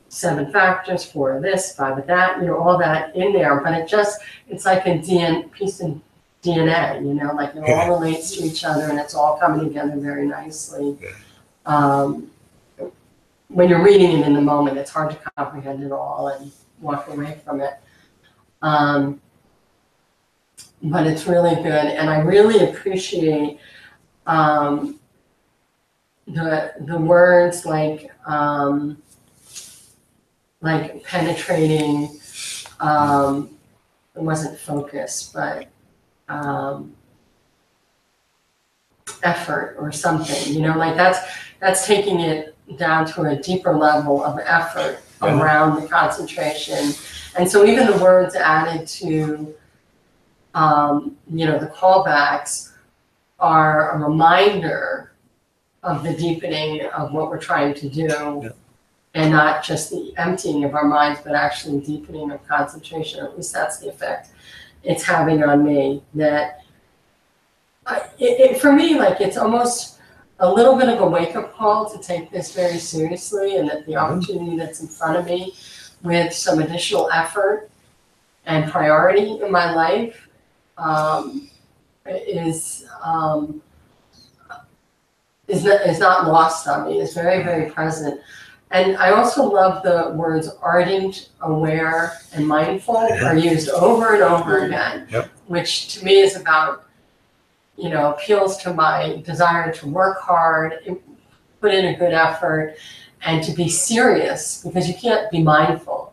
7 factors, 4 of this, 5 of that, all that in there, but it's like a piece of DNA, like it all relates to each other and it's all coming together very nicely. When you're reading it in the moment, it's hard to comprehend it all and walk away from it. But it's really good, and I really appreciate the words like penetrating, it wasn't focus, but effort or something, you know, like that's taking it down to a deeper level of effort around the concentration. And so even the words added to, you know, the callbacks are a reminder of the deepening of what we're trying to do, and not just the emptying of our minds, but actually deepening of concentration. At least that's the effect it's having on me. That for me, like, it's almost a little bit of a wake-up call to take this very seriously, and that the opportunity that's in front of me with some additional effort and priority in my life is not lost on me. It's very, very present. And I also love the words ardent, aware, and mindful are used over and over again, which to me is about, you know, appeals to my desire to work hard, put in a good effort, and to be serious, because you can't be mindful.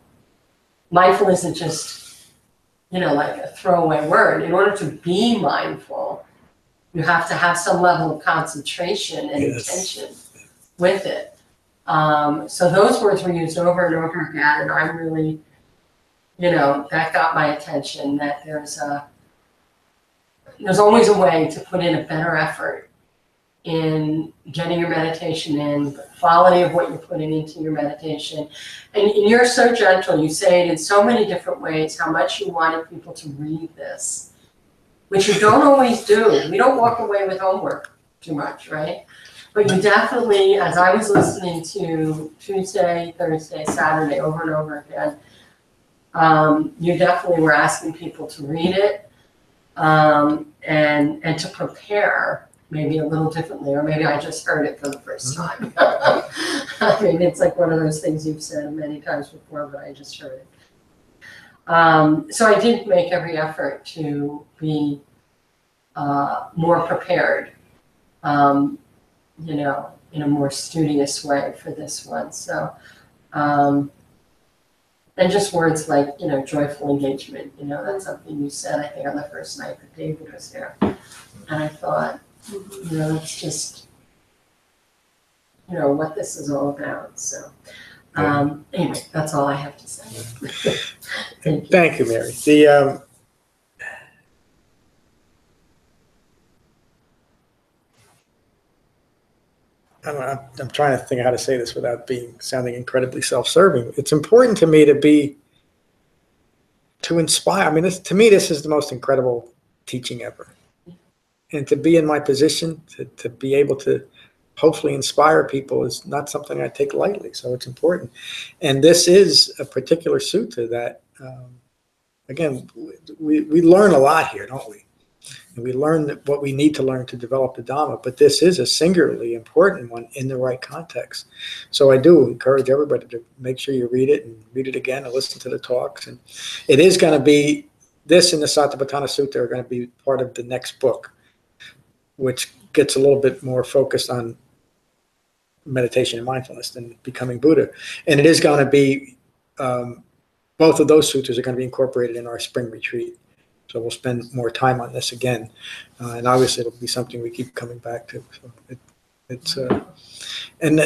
Mindful isn't just, you know, like a throwaway word. In order to be mindful, you have to have some level of concentration and intention with it. So those words were used over and over again, and I'm really, you know, that got my attention, that there's always a way to put in a better effort in getting your meditation in, the quality of what you're putting into your meditation. And you're so gentle, you say it in so many different ways, how much you wanted people to read this, which you don't always do. We don't walk away with homework too much, right? But you definitely, as I was listening to Tuesday, Thursday, Saturday, over and over again, you definitely were asking people to read it, and to prepare maybe a little differently, or maybe I just heard it for the first time. I mean, it's like one of those things you've said many times before, but I just heard it. So I did make every effort to be more prepared, you know, in a more studious way for this one. So, and just words like, you know, joyful engagement, you know, that's something you said, I think, on the first night that David was there. And I thought, you know, it's just, you know, what this is all about. So, anyway, that's all I have to say. Thank you, Mary. I'm trying to think of how to say this without sounding incredibly self-serving. It's important to me to inspire. I mean, to me, this is the most incredible teaching ever. And to be in my position, to be able to hopefully inspire people is not something I take lightly. So it's important. And this is a particular sutta that, again, we learn a lot here, don't we? And we learn what we need to learn to develop the Dhamma, but this is a singularly important one in the right context. So I do encourage everybody to make sure you read it and read it again and listen to the talks. And it is going to be, this and the Satipatthana Sutta are going to be part of the next book, which gets a little bit more focused on meditation and mindfulness than becoming Buddha. And it is going to be, both of those suttas are going to be incorporated in our spring retreat. So we'll spend more time on this again, and obviously it'll be something we keep coming back to. So and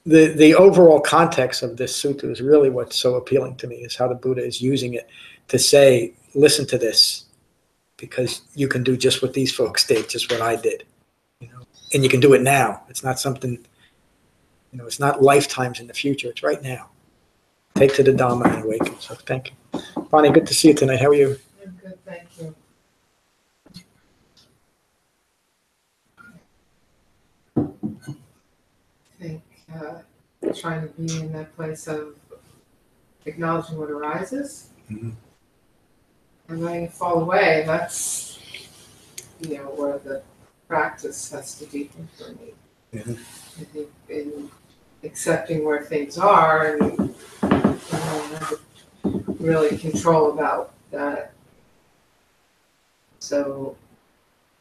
the overall context of this sutta is really what's so appealing to me, is how the Buddha is using it to say, listen to this, because you can do just what these folks did, just what I did, you know, and you can do it now. It's not something, you know, it's not lifetimes in the future. It's right now. Take to the Dhamma and awaken. So thank you. Bonnie, good to see you tonight. How are you? I'm good, thank you. I think trying to be in that place of acknowledging what arises and letting it fall away, that's, you know, where the practice has to deepen for me. I think in accepting where things are and really control about that. So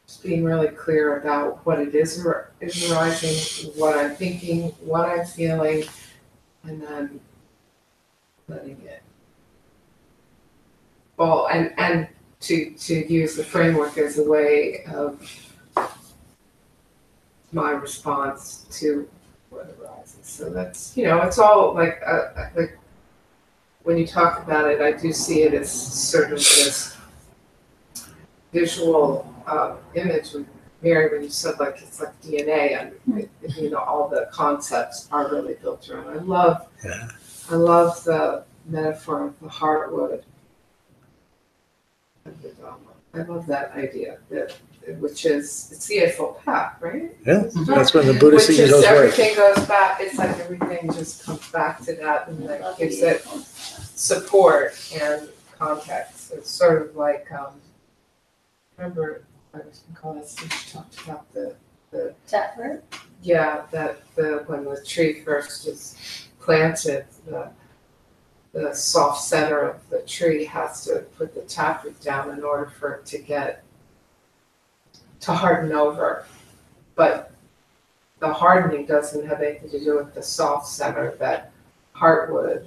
just being really clear about what it is arising, what I'm thinking, what I'm feeling, and then letting it Well, and to use the framework as a way of my response to what arises. So that's, it's all like when you talk about it, I do see it as sort of this visual image with Mary when you said like it's like DNA, and all the concepts are really built around. I love the metaphor of the heartwood of the Dhamma. I love that idea, which is, it's the Eightfold Path, right? Yeah, that's when the Buddha Which sees is those words. everything goes back, it's like everything just comes back to that and like gives it support and context. It's sort of like, remember, I was in class, we talked about the Taproot? yeah, when the tree first is planted, the soft center of the tree has to put the taproot down in order for it to harden over. But the hardening doesn't have anything to do with the soft center, that heartwood,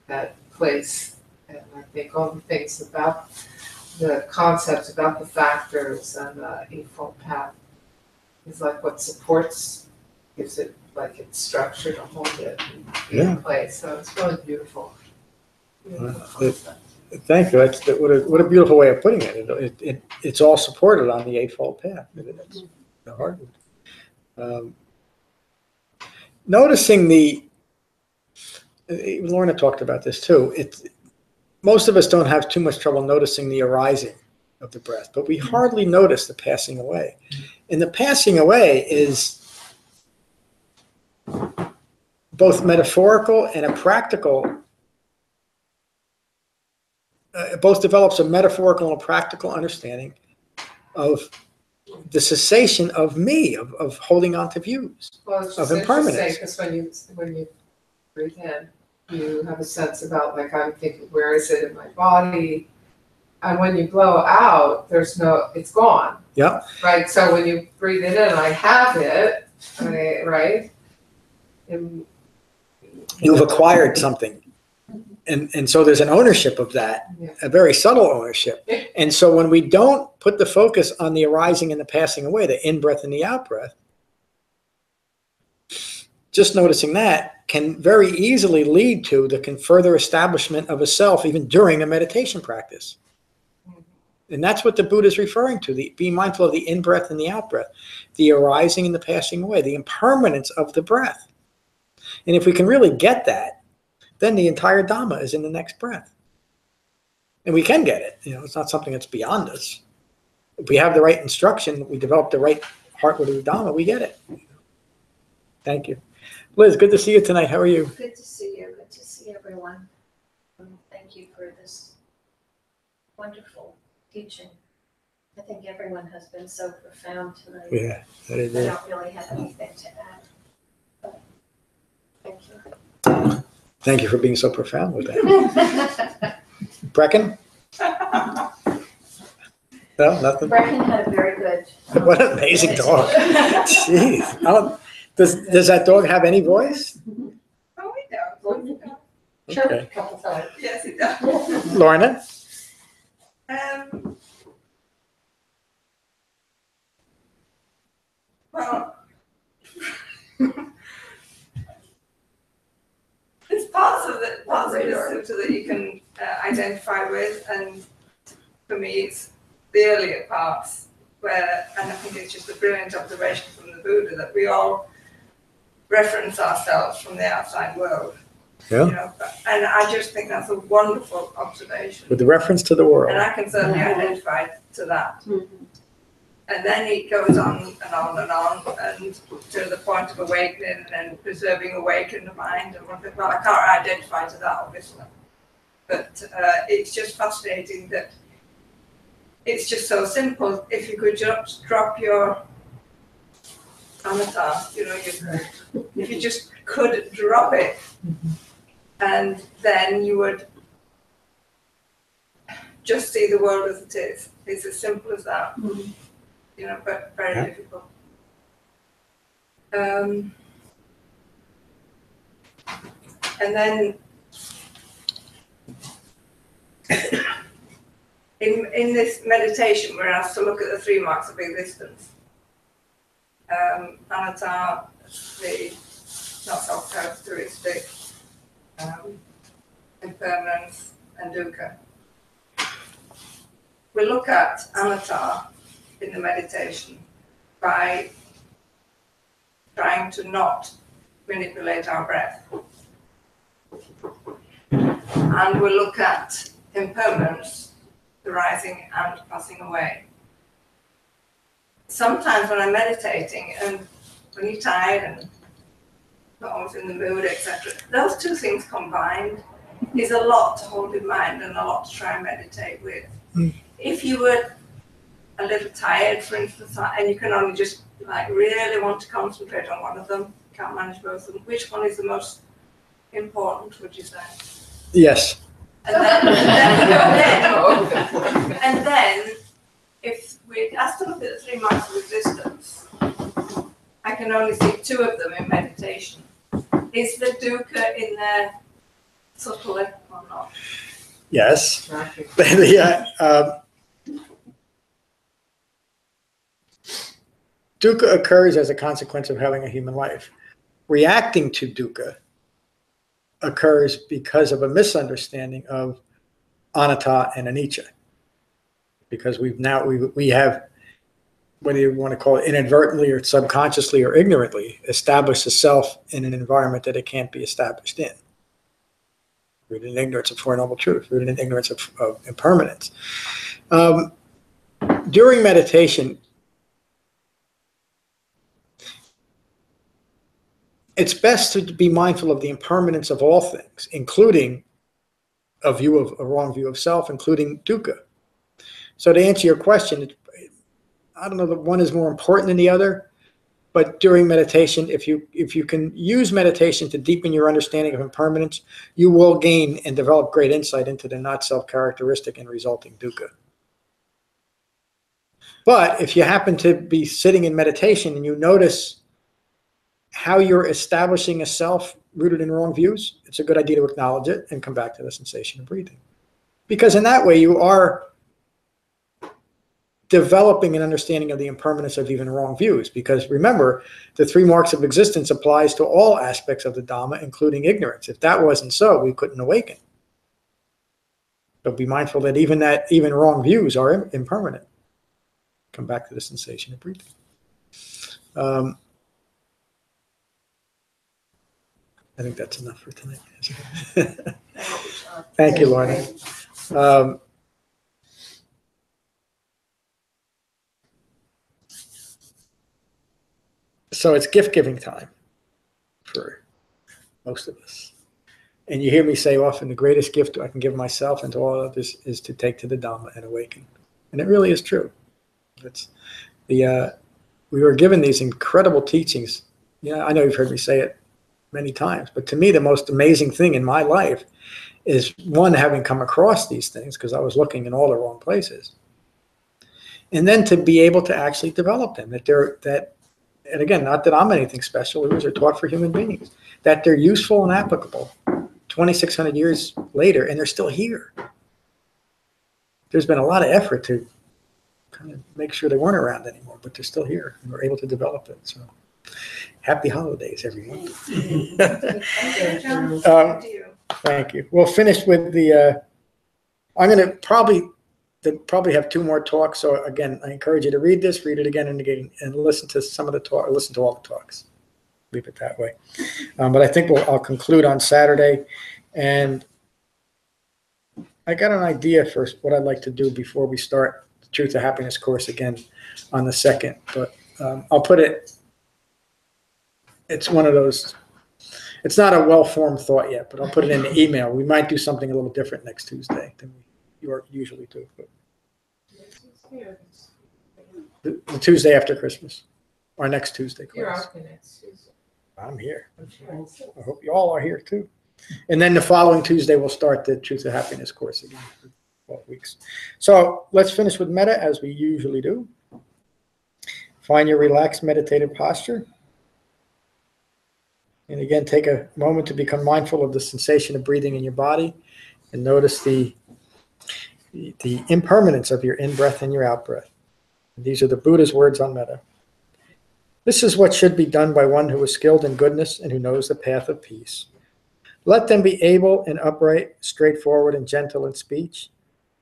that place. And I think all the things about the concepts, about the factors and the Eightfold Path is like what supports, gives it like its structure to hold it in place. So it's really beautiful. Thank you. That's what a beautiful way of putting it. It's all supported on the Eightfold Path. It's the heart. Noticing Lorna talked about this too. Most of us don't have too much trouble noticing the arising of the breath, but we hardly notice the passing away. And the passing away is both metaphorical and a practical. It both develops a metaphorical and a practical understanding of the cessation of me, of holding on to views, well, it's of just impermanence. because when you breathe in, you have a sense about like I'm thinking, where is it in my body? And when you blow out, it's gone. Yeah. Right. So when you breathe it in, I have it. Right. You've acquired something. And so there's an ownership of that, a very subtle ownership. And so when we don't put the focus on the arising and the passing away, the in-breath and the out-breath, just noticing that can very easily lead to the further establishment of a self even during a meditation practice. And that's what the Buddha is referring to, being mindful of the in-breath and the out-breath, the arising and the passing away, the impermanence of the breath. And if we can really get that, then the entire Dhamma is in the next breath. And we can get it. It's not something that's beyond us. If we have the right instruction, we develop the right Heartwood of the Dhamma, we get it. Thank you. Liz, good to see you tonight. How are you? Good to see you. Good to see everyone. Thank you for this wonderful teaching. I think everyone has been so profound tonight. Yeah, that is I it. don't really have anything to add. But thank you. Thank you for being so profound with that. Brecken? No, nothing. Brecken had a very good. What an amazing dog. Jeez. Does that dog have any voice? Oh, he does. Sure, Okay. a couple times. Yes, he does. Lorna? Well, there's parts of the sutta that you can identify with, and for me, it's the earlier parts where, and I think it's just a brilliant observation from the Buddha that we all reference ourselves from the outside world. Yeah. And I just think that's a wonderful observation. With the reference to the world. And I can certainly identify to that. Mm-hmm. And then it goes on and on and on, and to the point of awakening and preserving awakened mind. And well, I can't identify to that, obviously. But it's just fascinating that it's just so simple. If you could just drop your anatta, if you just could drop it, and then you would just see the world as it is. It's as simple as that. Mm-hmm. But very difficult. And then in this meditation, we're asked to look at the three marks of existence. Anatta, the not self-characteristic, impermanence, and dukkha. We look at anatta in the meditation by trying to not manipulate our breath. And we look at impermanence, the rising and passing away. Sometimes when I'm meditating and when you're tired and not always in the mood, etc., those two things combined is a lot to hold in mind and a lot to try and meditate with. If you were a little tired, for instance, and you can only just like really want to concentrate on one of them, can't manage both of them, which one is the most important, would you say? Yes. And then if we asked to look at the three marks of existence, I can only see two of them in meditation. Is the dukkha in there subtly or not? Yes. Dukkha occurs as a consequence of having a human life. Reacting to dukkha occurs because of a misunderstanding of anatta and anicca. Because we have, whether you want to call it inadvertently or subconsciously or ignorantly, established a self in an environment that it can't be established in. Rooted in ignorance of Four Noble Truths, rooted in ignorance of impermanence. During meditation, it's best to be mindful of the impermanence of all things, including a wrong view of self, including dukkha. So to answer your question, I don't know that one is more important than the other, but during meditation, if you can use meditation to deepen your understanding of impermanence, you will gain and develop great insight into the not self-characteristic and resulting dukkha. But if you happen to be sitting in meditation and you notice how you're establishing a self rooted in wrong views, it's a good idea to acknowledge it and come back to the sensation of breathing. Because in that way, you are developing an understanding of the impermanence of even wrong views. Because remember, the three marks of existence applies to all aspects of the Dhamma, including ignorance. If that wasn't so, we couldn't awaken. But be mindful that even wrong views are impermanent. Come back to the sensation of breathing. I think that's enough for tonight. Thank you, Lorna. So it's gift-giving time for most of us. And you hear me say often, the greatest gift I can give myself and to all others is to take to the Dhamma and awaken. And it really is true. We were given these incredible teachings. Yeah, I know you've heard me say it many times, but to me, the most amazing thing in my life is, one, having come across these things, because I was looking in all the wrong places. And then to be able to actually develop them, and again, not that I'm anything special, these are taught for human beings, that they're useful and applicable 2,600 years later, and they're still here. There's been a lot of effort to kind of make sure they weren't around anymore, but they're still here, and we're able to develop it. So happy holidays, everyone. Thank you. We'll finish with I'm going to probably have two more talks. So again, I encourage you to read this, read it again and again, and listen to some of the talk, or listen to all the talks. Leave it that way. But I think I'll conclude on Saturday. And I got an idea for what I'd like to do before we start the Truth of Happiness course again on the 2nd. But I'll put it, it's one of those, it's not a well-formed thought yet, but I'll put it in the email. We might do something a little different next Tuesday than we usually do. But the Tuesday after Christmas, or next Tuesday class. You're out next Tuesday. I'm here. I hope you all are here too. And then the following Tuesday, we'll start the Truth of Happiness course again for 12 weeks. So let's finish with metta as we usually do. Find your relaxed meditative posture. And again, take a moment to become mindful of the sensation of breathing in your body and notice the the impermanence of your in-breath and your out-breath. These are the Buddha's words on metta. This is what should be done by one who is skilled in goodness and who knows the path of peace. Let them be able and upright, straightforward and gentle in speech,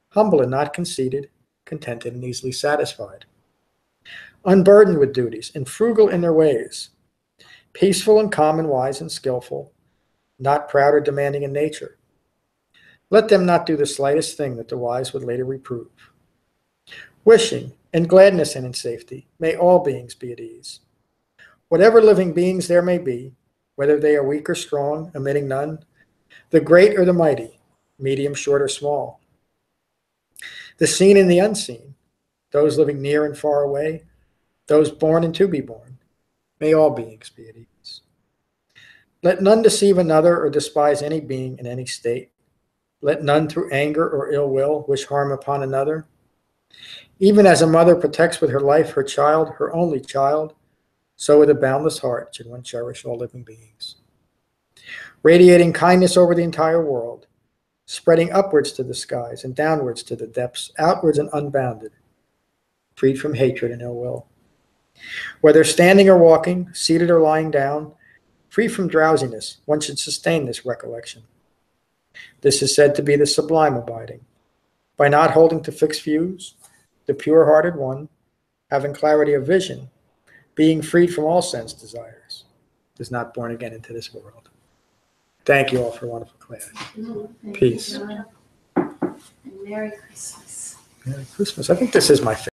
humble and not conceited, contented and easily satisfied, unburdened with duties and frugal in their ways, peaceful and calm and wise and skillful, not proud or demanding in nature. Let them not do the slightest thing that the wise would later reprove. Wishing, in gladness and in safety, may all beings be at ease. Whatever living beings there may be, whether they are weak or strong, omitting none, the great or the mighty, medium, short, or small, the seen and the unseen, those living near and far away, those born and to be born, may all beings be at ease. Let none deceive another or despise any being in any state. Let none through anger or ill will wish harm upon another. Even as a mother protects with her life her child, her only child, so with a boundless heart should one cherish all living beings. Radiating kindness over the entire world, spreading upwards to the skies and downwards to the depths, outwards and unbounded, freed from hatred and ill will. Whether standing or walking, seated or lying down, free from drowsiness, one should sustain this recollection. This is said to be the sublime abiding. By not holding to fixed views, the pure-hearted one, having clarity of vision, being freed from all sense desires, is not born again into this world. Thank you all for a wonderful class. Thank Peace. you, John. And Merry Christmas. Merry Christmas. I think this is my favorite.